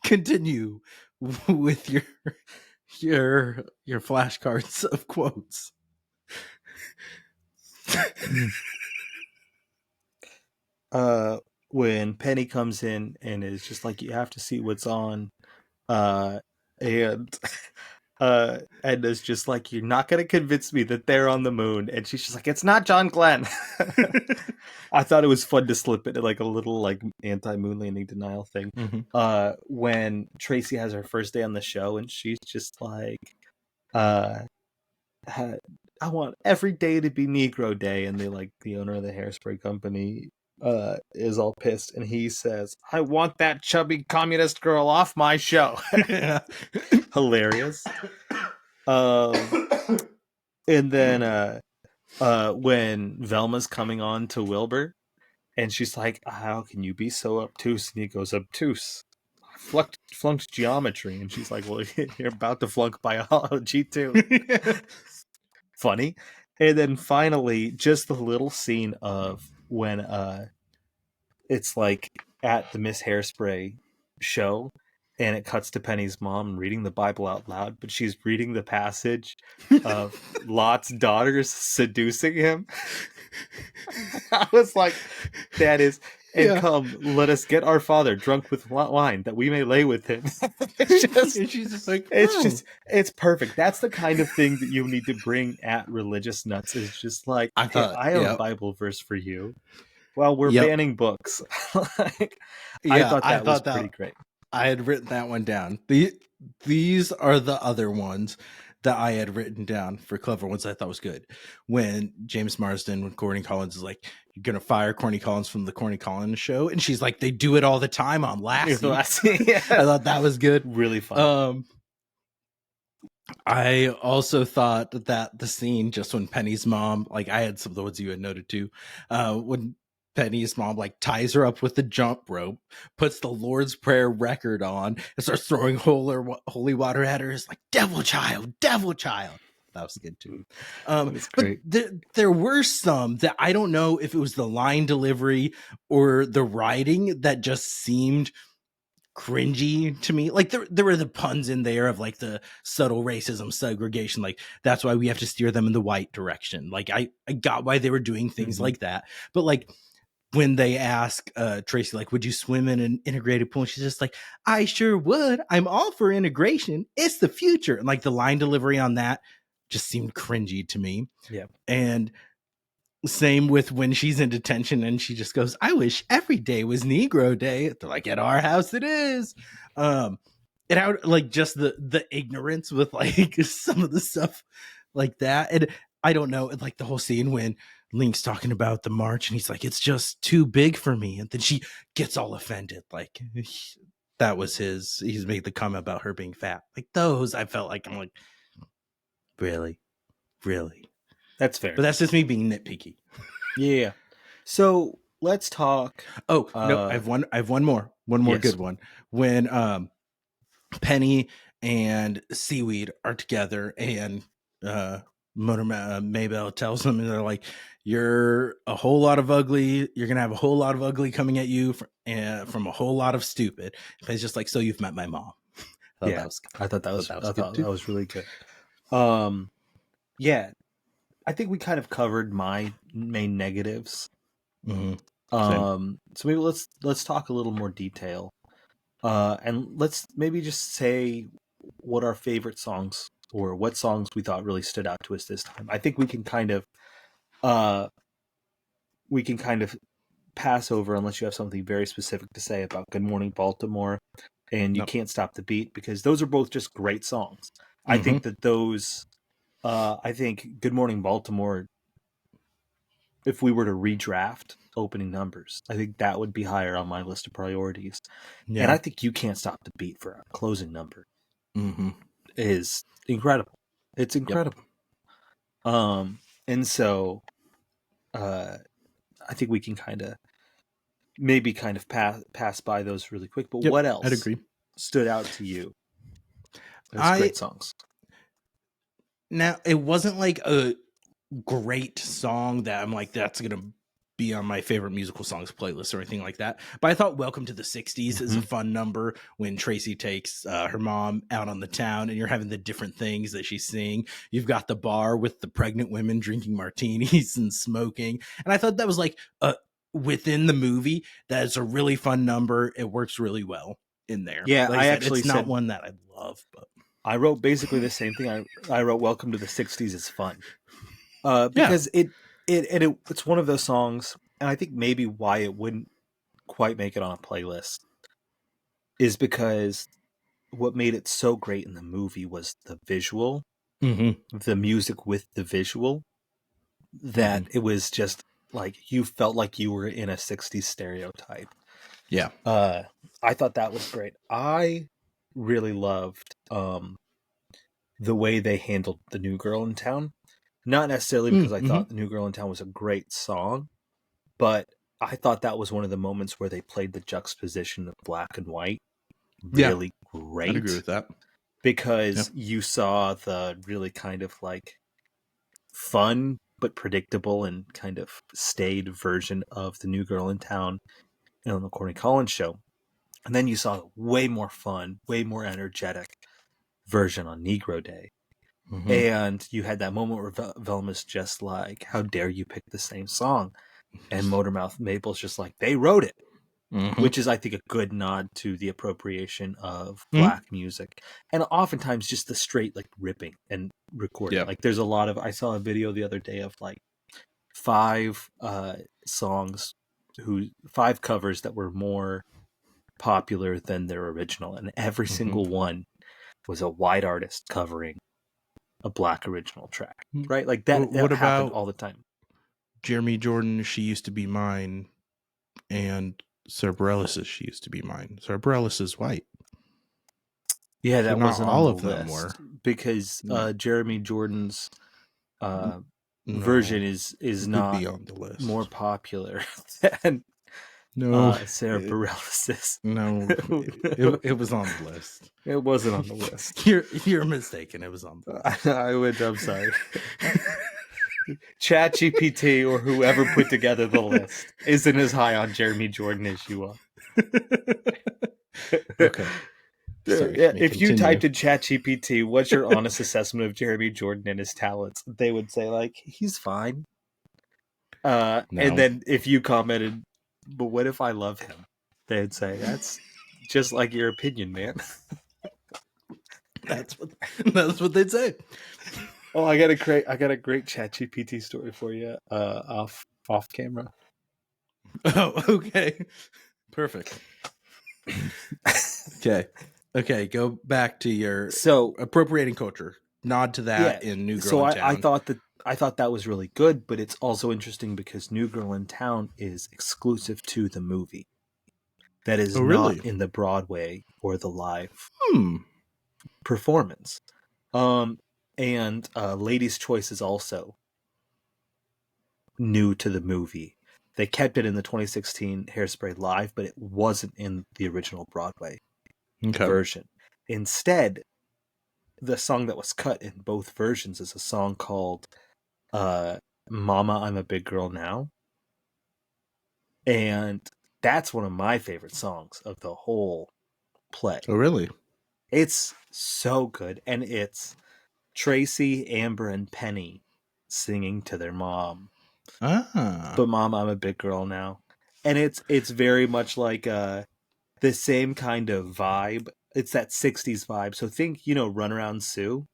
Continue with your flashcards of quotes. When Penny comes in and is just like, you have to see what's on, and Edna's just like, you're not gonna convince me that they're on the moon, and she's just like, it's not John Glenn. I thought it was fun to slip it like a little like anti-moon landing denial thing. Mm-hmm. When Tracy has her first day on the show and she's just like, I want every day to be Negro Day, and the owner of the Hairspray company is all pissed, and he says, I want that chubby communist girl off my show. Hilarious. And then when Velma's coming on to Wilbur, and she's like, how can you be so obtuse? And he goes, obtuse? Flunked geometry. And she's like, well, you're about to flunk biology too. Funny. And then finally, just the little scene of when it's like at the Miss Hairspray show, and it cuts to Penny's mom reading the Bible out loud, but she's reading the passage of Lot's daughters seducing him. I was like, that is, and come, let us get our father drunk with wine that we may lay with him. She's just like, it's perfect. That's the kind of thing that you need to bring at religious nuts. Is just like, I have a Bible verse for you. Well, we're banning books. I thought that was pretty great. I had written that one down. These are the other ones that I had written down for clever ones I thought was good. When James Marsden, when Corny Collins is like, you're going to fire Corny Collins from the Corny Collins show. And she's like, they do it all the time on Lassie. Yeah. I thought that was good. Really fun. I also thought that the scene, just when Penny's mom, like I had some of the ones you had noted too, when Penny's mom like ties her up with the jump rope, puts the Lord's Prayer record on, and starts throwing holy water at her. Is like, devil child. That was good too. But there were some that I don't know if it was the line delivery or the writing that just seemed cringy to me. Like there were the puns in there of like the subtle racism, segregation, like that's why we have to steer them in the white direction. Like I got why they were doing things like that, but like when they ask Tracy, like, would you swim in an integrated pool? And she's just like, I sure would. I'm all for integration. It's the future. And like the line delivery on that just seemed cringy to me. Yeah. And same with when she's in detention and she just goes, I wish every day was Negro Day. They're like, at our house it is. And I would like just the ignorance with like some of the stuff like that. And I don't know, like the whole scene when Link's talking about the march and he's like, it's just too big for me. And then she gets all offended. Like that was he's made the comment about her being fat. Like those, I felt like, I'm like, really? That's fair. But that's just me being nitpicky. Yeah. So let's talk. Oh, no, I have one more. One more good one. When Penny and Seaweed are together and Maybelle tells them, and they're like, you're a whole lot of ugly. You're going to have a whole lot of ugly coming at you from a whole lot of stupid. And it's just like, so you've met my mom. I thought that was really good. Yeah. I think we kind of covered my main negatives. Mm-hmm. So maybe let's talk a little more detail. And let's maybe just say what our favorite songs or what songs we thought really stood out to us this time. I think we can kind of pass over unless you have something very specific to say about Good Morning Baltimore and You Nope. Can't Stop the Beat, because those are both just great songs. I Mm-hmm. think that those, I think Good Morning Baltimore, if we were to redraft opening numbers, I think that would be higher on my list of priorities. And Yeah. I think You Can't Stop the Beat for a closing number Mm-hmm. is incredible. It's Yep. incredible. And so I think we can kind of pass by those really quick. But Yep. what I'd else agree. stood out to you as I great songs? Now it wasn't like a great song that I'm like that's gonna be on my favorite musical songs playlist or anything like that. But I thought "Welcome to the '60s" is a Mm-hmm. fun number when Tracy takes her mom out on the town, and you're having the different things that she's seeing. You've got the bar with the pregnant women drinking martinis and smoking, and I thought that was like within the movie. That is a really fun number. It works really well in there. Yeah, Like I I said, actually it's not said one that I love, but I wrote basically the same thing. I wrote "Welcome to the '60s" is fun yeah. because it's one of those songs, and I think maybe why it wouldn't quite make it on a playlist is because what made it so great in the movie was the visual, Mm-hmm. the music with the visual, Mm-hmm. that it was just like you felt like you were in a '60s stereotype. Yeah. Uh, I thought that was great. I really loved the way they handled The New Girl in Town. Not necessarily because I Mm-hmm. thought The New Girl in Town was a great song, but I thought that was one of the moments where they played the juxtaposition of black and white Yeah. really I'd agree great, with that. Yeah. because you saw the really kind of like fun but predictable and kind of staid version of The New Girl in Town on the Corny Collins show. And then you saw a way more fun, way more energetic version on Negro Day. Mm-hmm. And you had that moment where Velma's just like, "How dare you pick the same song?" And Motormouth Maple's just like, "They wrote it," Mm-hmm. which is, I think, a good nod to the appropriation of Mm-hmm. black music, and oftentimes just the straight like ripping and recording. Yeah. Like, there's a lot of. I saw a video the other day of like five songs, five covers that were more popular than their original, and every Mm-hmm. single one was a white artist covering a black original track, right? Like that What happened about all the time. Jeremy Jordan? She used to be mine, and Cerberellus' She Used to Be Mine. Cerberellus is white. Yeah, So that not wasn't on all the of them were. list because Mm, Jeremy Jordan's uh, No, version is it would not be on the more list. popular than No, Sarah it, Bareilles'. no, it was on the list. It wasn't on the list. You're mistaken. It was on the list. I'm sorry. ChatGPT or whoever put together the list isn't as high on Jeremy Jordan as you are. Okay. Sorry. Yeah, May if you continue. typed in ChatGPT, "What's your honest assessment of Jeremy Jordan and his talents?" they would say like, "He's fine." And No. then if you commented, "But what if I love him?" they'd say, "That's just like your opinion, man." That's what they'd say. Oh, I got a great ChatGPT story for you. Off camera. Oh, okay. Perfect. Okay. Okay, go back to your So appropriating culture. Nod to yeah, that in New Girl so in I Town. thought that was really good, but it's also interesting because New Girl in Town is exclusive to the movie. That is Oh, not really? in the Broadway or the live Hmm. performance. Um, and Lady's Choice is also new to the movie. They kept it in the 2016 Hairspray Live, but it wasn't in the original Broadway Okay. version. Instead, the song that was cut in both versions is a song called Mama, I'm a Big Girl Now. And that's one of my favorite songs of the whole play. Oh, really? It's so good. And it's Tracy, Amber, and Penny singing to their mom. Ah. But Mom, I'm a big girl now. And it's very much like the same kind of vibe. It's that 60s vibe. So think, Run Around Sue.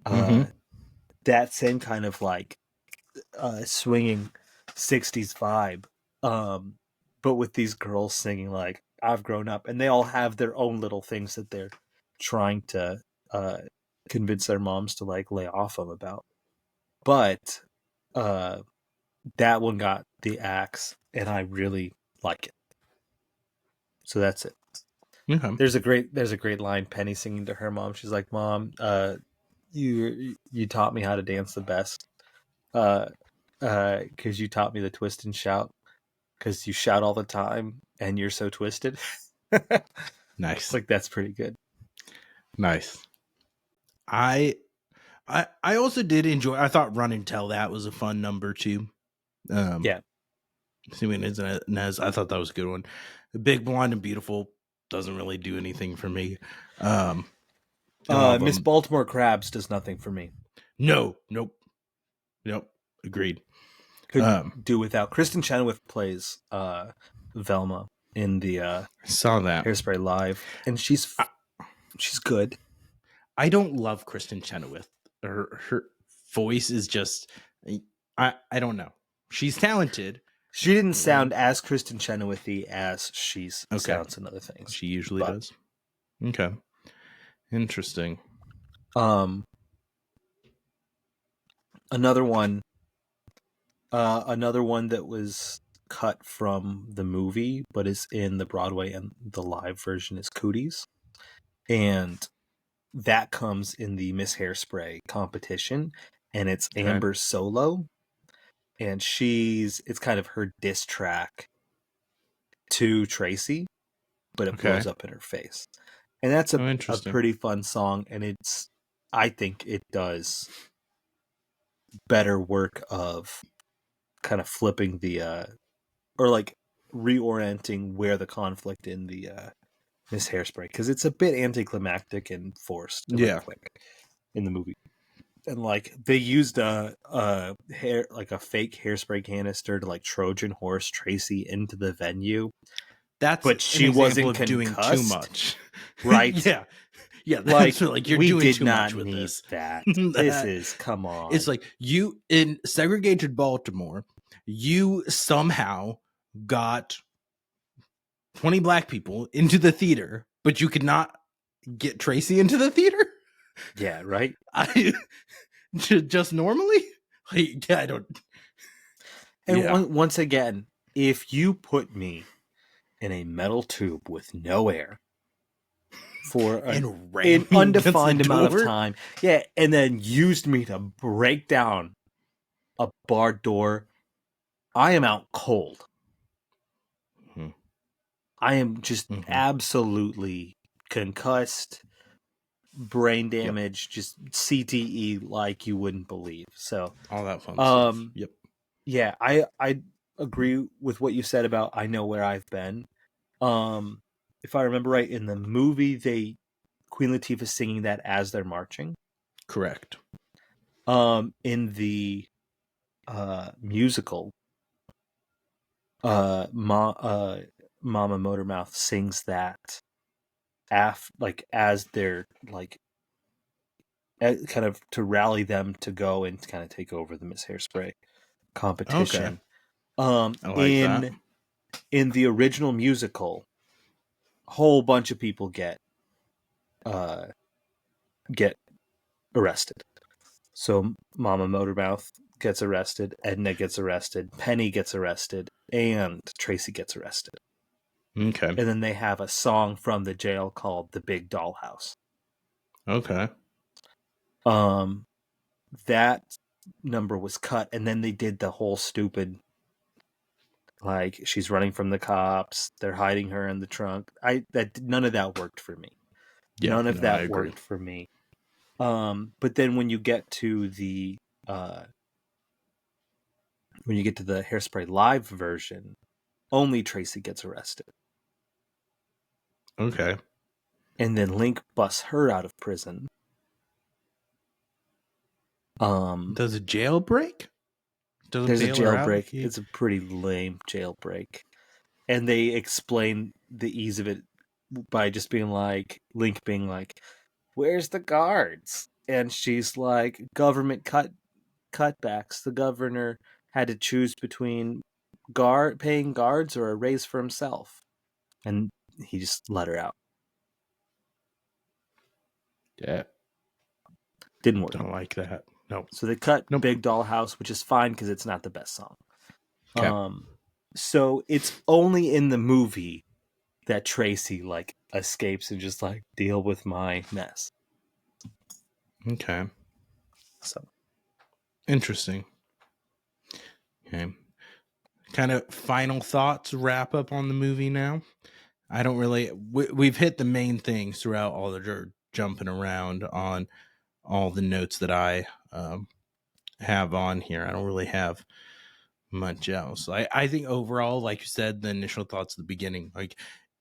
Mm-hmm. Uh that same kind of like swinging 60s vibe. But with these girls singing like I've grown up, and they all have their own little things that they're trying to convince their moms to like lay off them about. But uh, that one got the axe, and I really like it. So that's it. Okay. There's a great line Penny singing to her mom. She's like, "Mom, you taught me how to dance the best. Uh, because you taught me the twist and shout. Because you shout all the time, and you're so twisted." Nice. Like that's pretty good. Nice. I also did enjoy. I thought Run and Tell That was a fun number too. Yeah. Seeing Inez, I thought that was a good one. Big Blonde and Beautiful doesn't really do anything for me. Miss Baltimore Crabs does nothing for me. Nope. Agreed. Could do without. Kristen Chenoweth plays Velma in the saw that Hairspray Live, and she's good. I don't love Kristen Chenoweth. Her voice is just I don't know. She's talented. She didn't sound as Kristen Chenowethy as she sounds in other things. She usually does. Okay. Interesting. Another one that was cut from the movie but is in the Broadway and the live version is Cooties. And that comes in the Miss Hairspray competition, and it's Amber's solo. And it's kind of her diss track to Tracy, but it blows up in her face. And that's a pretty fun song, and I think it does better work of kind of flipping or like reorienting where the conflict in the Miss Hairspray, because it's a bit anticlimactic and forced quick in the movie. And like they used a fake hairspray canister to like Trojan horse Tracy into the venue. But she wasn't doing too much, right? Yeah. That's like you're doing too much with this. This is come on. It's like you in segregated Baltimore, you somehow got 20 black people into the theater, but you could not get Tracy into the theater. Yeah, right. Just normally, like, I don't. And once again, if you put me in a metal tube with no air for an undefined amount of time, and then used me to break down a bar door, I am out cold. Mm-hmm. I am just absolutely concussed, brain damage, just CTE like you wouldn't believe. So all that fun stuff. Yep. Yeah, I agree with what you said about I Know Where I've Been. If I remember right, in the movie, Queen Latifah singing that as they're marching. Correct. In the musical, Mama Motormouth sings that as they're like kind of to rally them to go and kind of take over the Miss Hairspray competition. Okay. In the original musical, a whole bunch of people get arrested. So Mama Motormouth gets arrested, Edna gets arrested, Penny gets arrested, and Tracy gets arrested. Okay. And then they have a song from the jail called The Big Dollhouse. Okay. That number was cut, and then they did the whole stupid, like, she's running from the cops, they're hiding her in the trunk. None of that worked for me. None of that worked for me. But then when you get to the Hairspray live version, only Tracy gets arrested. Okay. And then Link busts her out of prison. Does a jailbreak? There's a jailbreak. It's a pretty lame jailbreak. And they explain the ease of it by just being like, Link being like, "Where's the guards?" And she's like, "Government cutbacks. The governor had to choose between paying guards or a raise for himself? And he just let her out. Yeah. Didn't work. Don't like that. No. So they cut Nope. Big Doll House, which is fine because it's not the best song. Okay. So it's only in the movie that Tracy like escapes and just like deal with my mess. Okay. So Interesting. Okay. Kind of final thoughts, wrap up on the movie now. I don't really. We've hit the main things throughout all the jumping around on all the notes that I have on here. I don't really have much else. I think overall, like you said, the initial thoughts at the beginning, like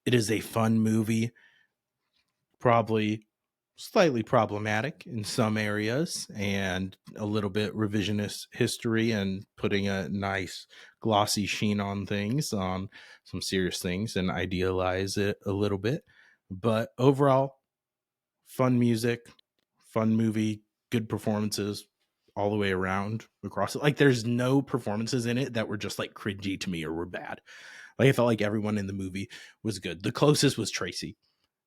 it is a fun movie, probably slightly problematic in some areas and a little bit revisionist history and putting a nice glossy sheen on things, on some serious things, and idealize it a little bit. But overall, fun music, fun movie, good performances all the way around across it. Like there's no performances in it that were just like cringy to me or were bad. Like I felt like everyone in the movie was good. The closest was Tracy,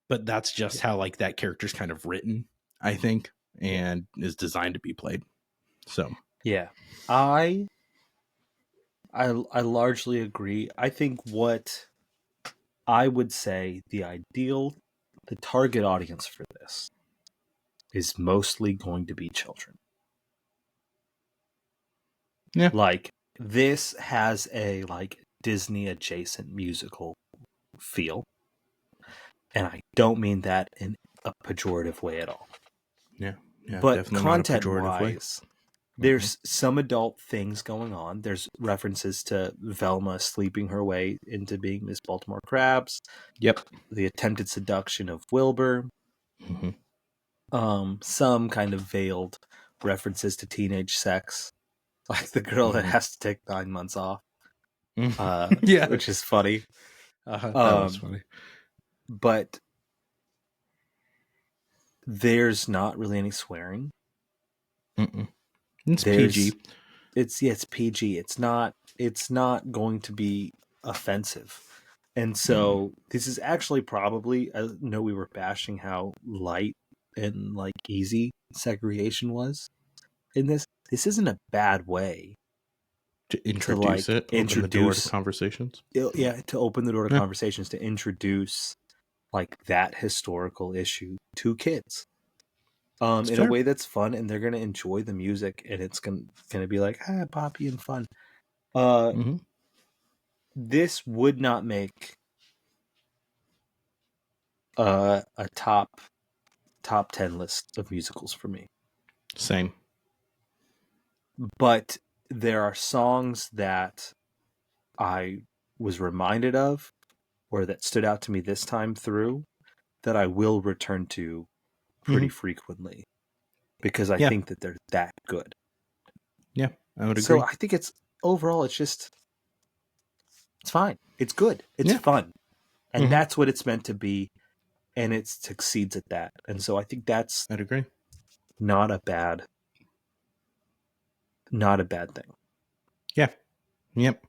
but that's just how like that character's kind of written, I think, and is designed to be played. So yeah, I largely agree. I think what I would say the target audience for this is mostly going to be children. yeah. Like this has a like Disney adjacent musical feel, and I don't mean that in a pejorative way at all. Yeah. Yeah. But Definitely not a content pejorative way. wise, Mm-hmm. there's some adult things going on. There's references to Velma sleeping her way into being Miss Baltimore Crabs, Yep. the attempted seduction of Wilbur, Mm-hmm. some kind of veiled references to teenage sex, like the girl that has to take 9 months off, Yeah. which is funny. That was funny. But there's not really any swearing. Mm-mm. It's There's PG. it's PG. It's not going to be offensive. And so this is actually probably, I know we were bashing how light and like easy segregation was in this. This isn't a bad way To to introduce like it, open the door to introduce, conversations. yeah, to open the door to Yeah. conversations, to introduce like that historical issue to kids. It's In a fair. way that's fun, and they're gonna enjoy the music, and it's gonna be like poppy and fun. Mm-hmm. This would not make a top 10 list of musicals for me, Same. but there are songs that I was reminded of or that stood out to me this time through that I will return to pretty Mm-hmm. frequently because I Yeah. think that they're that good. Yeah. I would So agree. I think it's overall it's fine. It's good. It's Yeah. fun. And Mm-hmm. that's what it's meant to be, and it succeeds at that. And so I think that's I'd agree. not a bad thing. Yeah. Yep.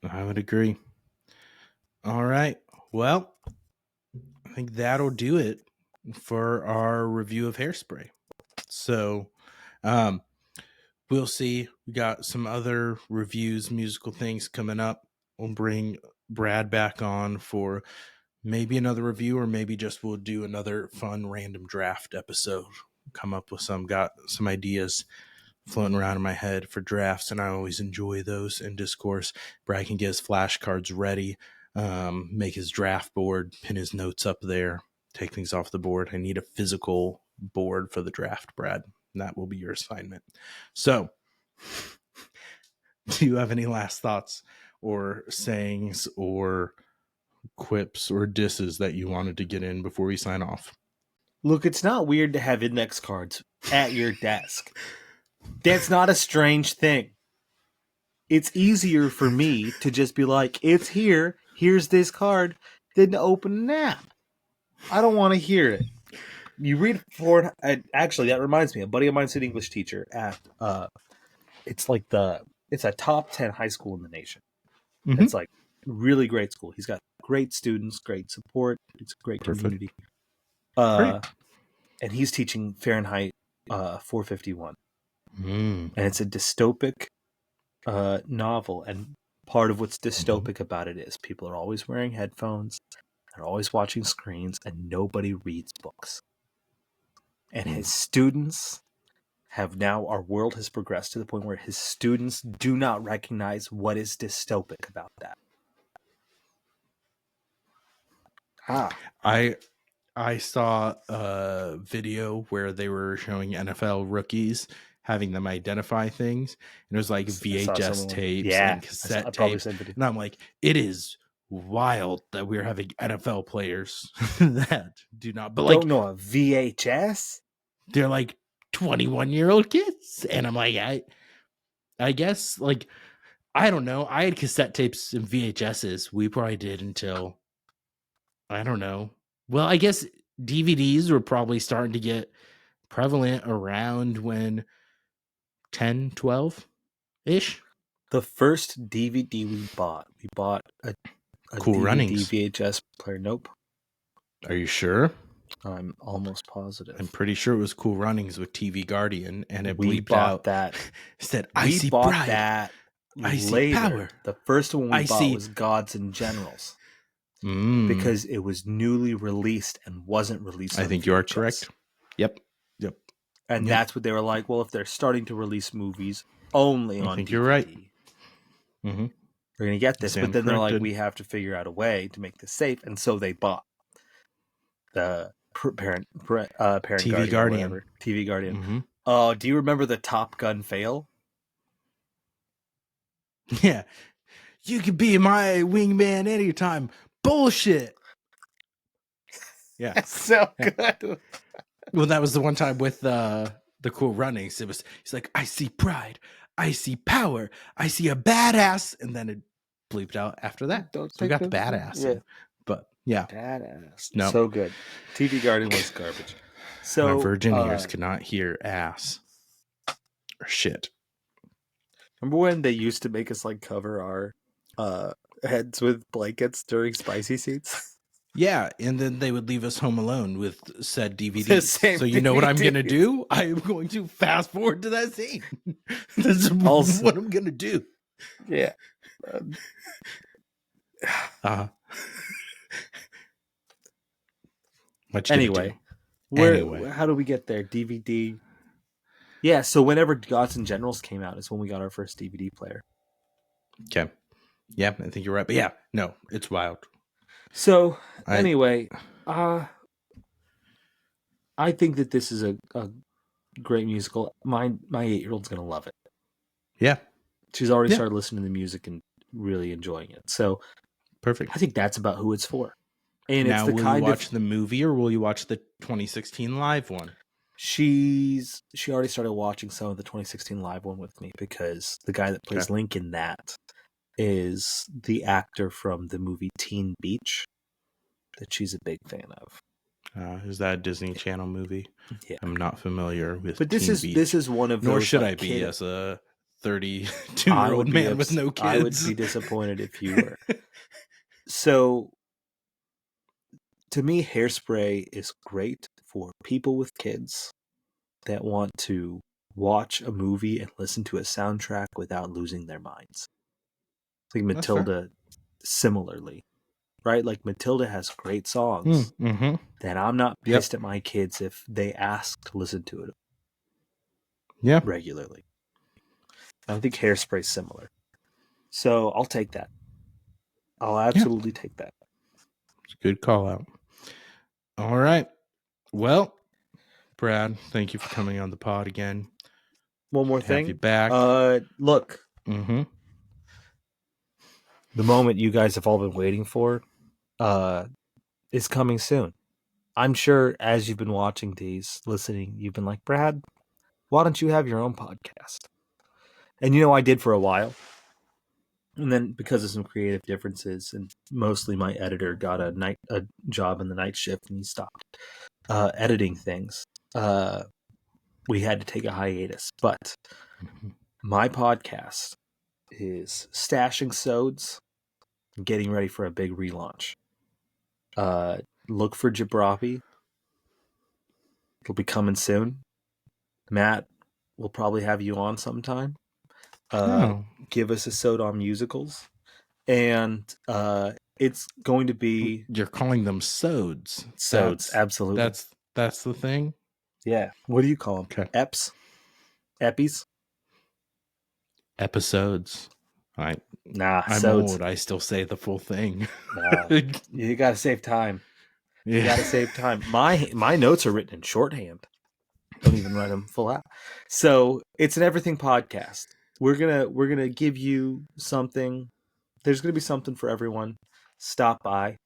I would agree. All right. Well, I think that'll do it for our review of Hairspray. So, um, we'll see. We got some other reviews, musical things coming up. We'll bring Brad back on for maybe another review, or maybe just we'll do another fun random draft episode. Come up with got some ideas floating around in my head for drafts, and I always enjoy those in discourse. Brad can get his flashcards ready, make his draft board, pin his notes up there, take things off the board. I need a physical board for the draft, Brad. And that will be your assignment. So, do you have any last thoughts or sayings or quips or disses that you wanted to get in before we sign off? Look, it's not weird to have index cards at your desk. That's not a strange thing. It's easier for me to just be like, it's here, here's this card, than to open an app. I don't want to hear it. You read for actually, that reminds me, a buddy of mine's an English teacher at it's a top 10 high school in the nation. Mhm. It's like really great school. He's got great students, great support. It's a great Perfect. community. Great. And he's teaching Fahrenheit 451, Mm. and it's a dystopic novel. And part of what's dystopic about it is people are always wearing headphones, they're always watching screens, and nobody reads books. And his students have now, our world has progressed to the point where his students do not recognize what is dystopic about that. I saw a video where they were showing NFL rookies, having them identify things, and it was like I saw VHS someone, tapes yeah, and cassette I probably tapes, sent video. and I'm like, it is wild that we're having NFL players that do not, but like, Don't know a VHS? they're like 21-year-old kids, and I'm like, I guess, like, I don't know. I had cassette tapes and VHSs. We probably did until, I don't know. Well, I guess DVDs were probably starting to get prevalent around when 10, 12 ish. The first DVD we bought a Cool DVD Runnings. VHS player. Nope. Are you sure? I'm almost positive. I'm pretty sure it was Cool Runnings with TV Guardian, and it We bleeped bought out that. said, I We see bought pride. that I see later. power. The first one we I bought see- was Gods and Generals Because because it was newly released and wasn't released I on think you are VHS. correct. Yep. And Yep. that's what they were like, well, if they're starting to release movies only I on think DVD, you're right. Mm-hmm. we're going to get this. Stand But then they're like, corrected. we have to figure out a way to make this safe. And so they bought the parent TV Guardian. TV Guardian. Mm-hmm. Oh, do you remember the Top Gun fail? Yeah. You could be my wingman anytime. Bullshit. Yeah. That's so good. Well, that was the one time with the Cool Runnings. He's like, I see pride, I see power, I see a badass, and then it bleeped out after that. Don't So we take got the badass. Yeah. in. But yeah, Badass. No. So good. TV Guardian was garbage. So my virgin ears could not hear ass or shit. remember when they used to make us like cover our heads with blankets during spicy seats? Yeah, and then they would leave us home alone with said The DVDs. same So you know what I'm going to DVDs. do? I am going to fast forward to that scene. This is Also- what I'm going to do. Yeah. What you Anyway, how do we get there? DVD. Yeah, so whenever Gods and Generals came out is when we got our first DVD player. Okay. Yeah, I think you're right. But yeah, no, it's wild. So anyway, I think that this is a great musical. My 8-year-old's gonna love it. Yeah. She's already Yeah. started listening to the music and really enjoying it. So Perfect. I think that's about who it's for. And Now, it's the will kind you watch of the movie or will you watch the 2016 live one? she already started watching some of the 2016 live one with me because the guy that plays Okay. Link in that is the actor from the movie Teen Beach that she's a big fan of. Is that a Disney Channel movie? Yeah. I'm not familiar with. But Teen Beach. this is one of those. Nor should like, I be kid- as a 32-year-old I would be man with no kids. I would be disappointed if you were. So, to me, Hairspray is great for people with kids that want to watch a movie and listen to a soundtrack without losing their minds. I think That's fair. Matilda, similarly, right? Like Matilda has great songs Mm-hmm. that I'm not pissed at my kids if they ask to listen to it Yeah. regularly. I think Hairspray's similar. So I'll take that. I'll absolutely take that. It's a good call out. All right. Well, Brad, thank you for coming on the pod again. One more Have thing. you back. Look, Mm-hmm. the moment you guys have all been waiting for is coming soon. I'm sure as you've been watching these, listening, you've been like, Brad, why don't you have your own podcast? And I did for a while. And then because of some creative differences, and mostly my editor got a job in the night shift and he stopped editing things, we had to take a hiatus. But my podcast is Stashing Sods. getting ready for a big relaunch. Look for Jabrabi. It'll be coming soon. Matt, we'll probably have you on sometime. Give us a soda on musicals. And it's going to be... You're calling them sods. Sods, absolutely. That's the thing? Yeah. What do you call them? Okay. Eps? Eppies? Episodes. I'm sods. old. I still say the full thing. You got to save time. You got to save time. My notes are written in shorthand. Don't even write them full out. So it's an everything podcast. We're gonna give you something. There's gonna be something for everyone. Stop by.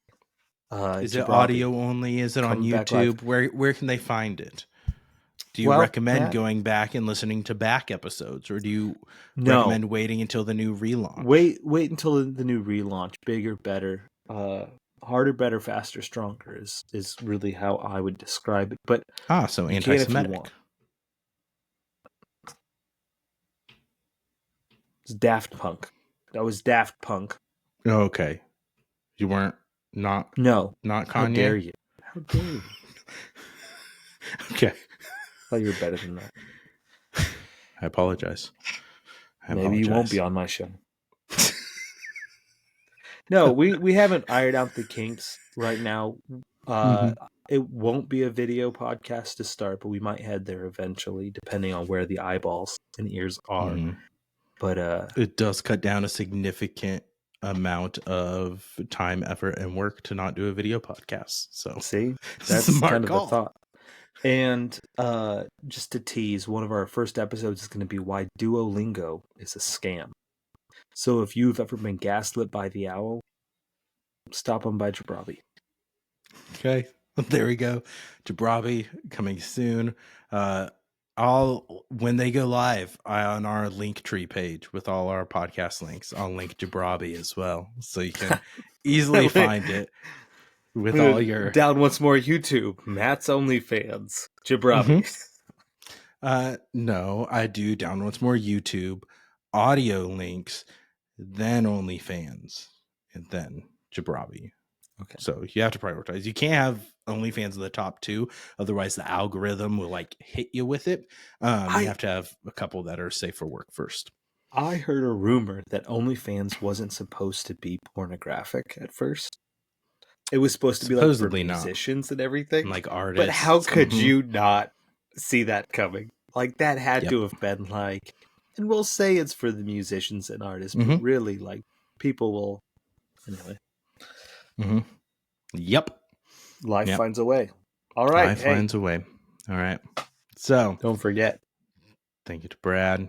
Is it audio only? Is it on YouTube? Where can they find it? Do you recommend going back and listening to back episodes, or do you recommend waiting until the new relaunch? Wait until the new relaunch. Bigger, better, harder, better, faster, stronger is really how I would describe it. But so anti-Semitic. It's Daft Punk. That was Daft Punk. Oh, okay. You weren't not Kanye. How dare you? Okay. I thought you were better than that. I apologize. Maybe you won't be on my show. No, we haven't ironed out the kinks right now. It won't be a video podcast to start, but we might head there eventually, depending on where the eyeballs and ears are. But it does cut down a significant amount of time, effort, and work to not do a video podcast. So see, that's kind of the thought. And just to tease, one of our first episodes is going to be why Duolingo is a scam. So if you've ever been gaslit by the owl, stop them by Jabrabi. Okay, there we go. Jabrabi coming soon. When they go live on our Linktree page with all our podcast links, I'll link Jabrabi as well, so you can easily find it with all your Down Once More YouTube. Matt's OnlyFans. Jabrabi. No, I do Down Once More YouTube, audio links, then OnlyFans, and then Jabrabi. Okay. So you have to prioritize. You can't have OnlyFans in the top two, otherwise the algorithm will hit you with it. You have to have a couple that are safe for work first. I heard a rumor that OnlyFans wasn't supposed to be pornographic at first. It was supposed to be for musicians and everything, like artists. But how could you not see that coming? That had to have been and we'll say it's for the musicians and artists, but really people will anyway. Yep. Life finds a way. All right. Life finds a way. All right. So don't forget. Thank you to Brad.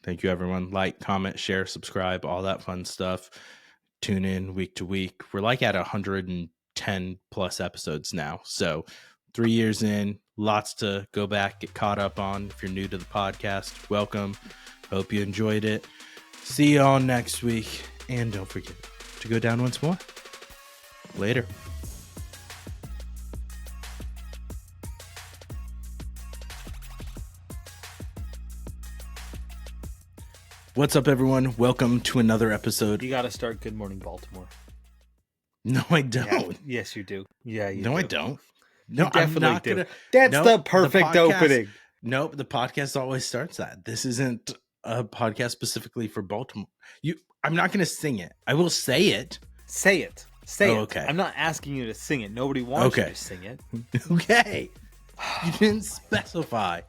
Thank you, everyone. Like, comment, share, subscribe, all that fun stuff. Tune in week to week. We're at 110 plus episodes now. So 3 years in, lots to go back, get caught up on. If you're new to the podcast, welcome. Hope you enjoyed it. See you all next week. And don't forget to go down once more. Later. What's up, everyone? Welcome to another episode. You got to start Good Morning Baltimore. No, I don't. Yeah, yes, you do. Yeah, you do. I don't. No, you definitely I'm not do. Gonna, That's the perfect opening. Nope, the podcast always starts that. This isn't a podcast specifically for Baltimore. I'm not going to sing it. I will say it. Say it. Say it. Okay. I'm not asking you to sing it. Nobody wants you to sing it. Okay. You didn't specify.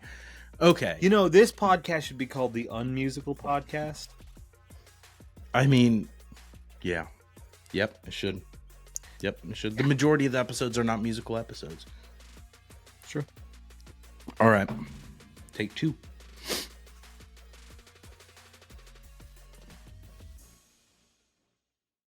Okay. This podcast should be called the Unmusical Podcast. I mean, yeah. Yep, it should. Yep, it should. The majority of the episodes are not musical episodes. Sure. All right. Take 2.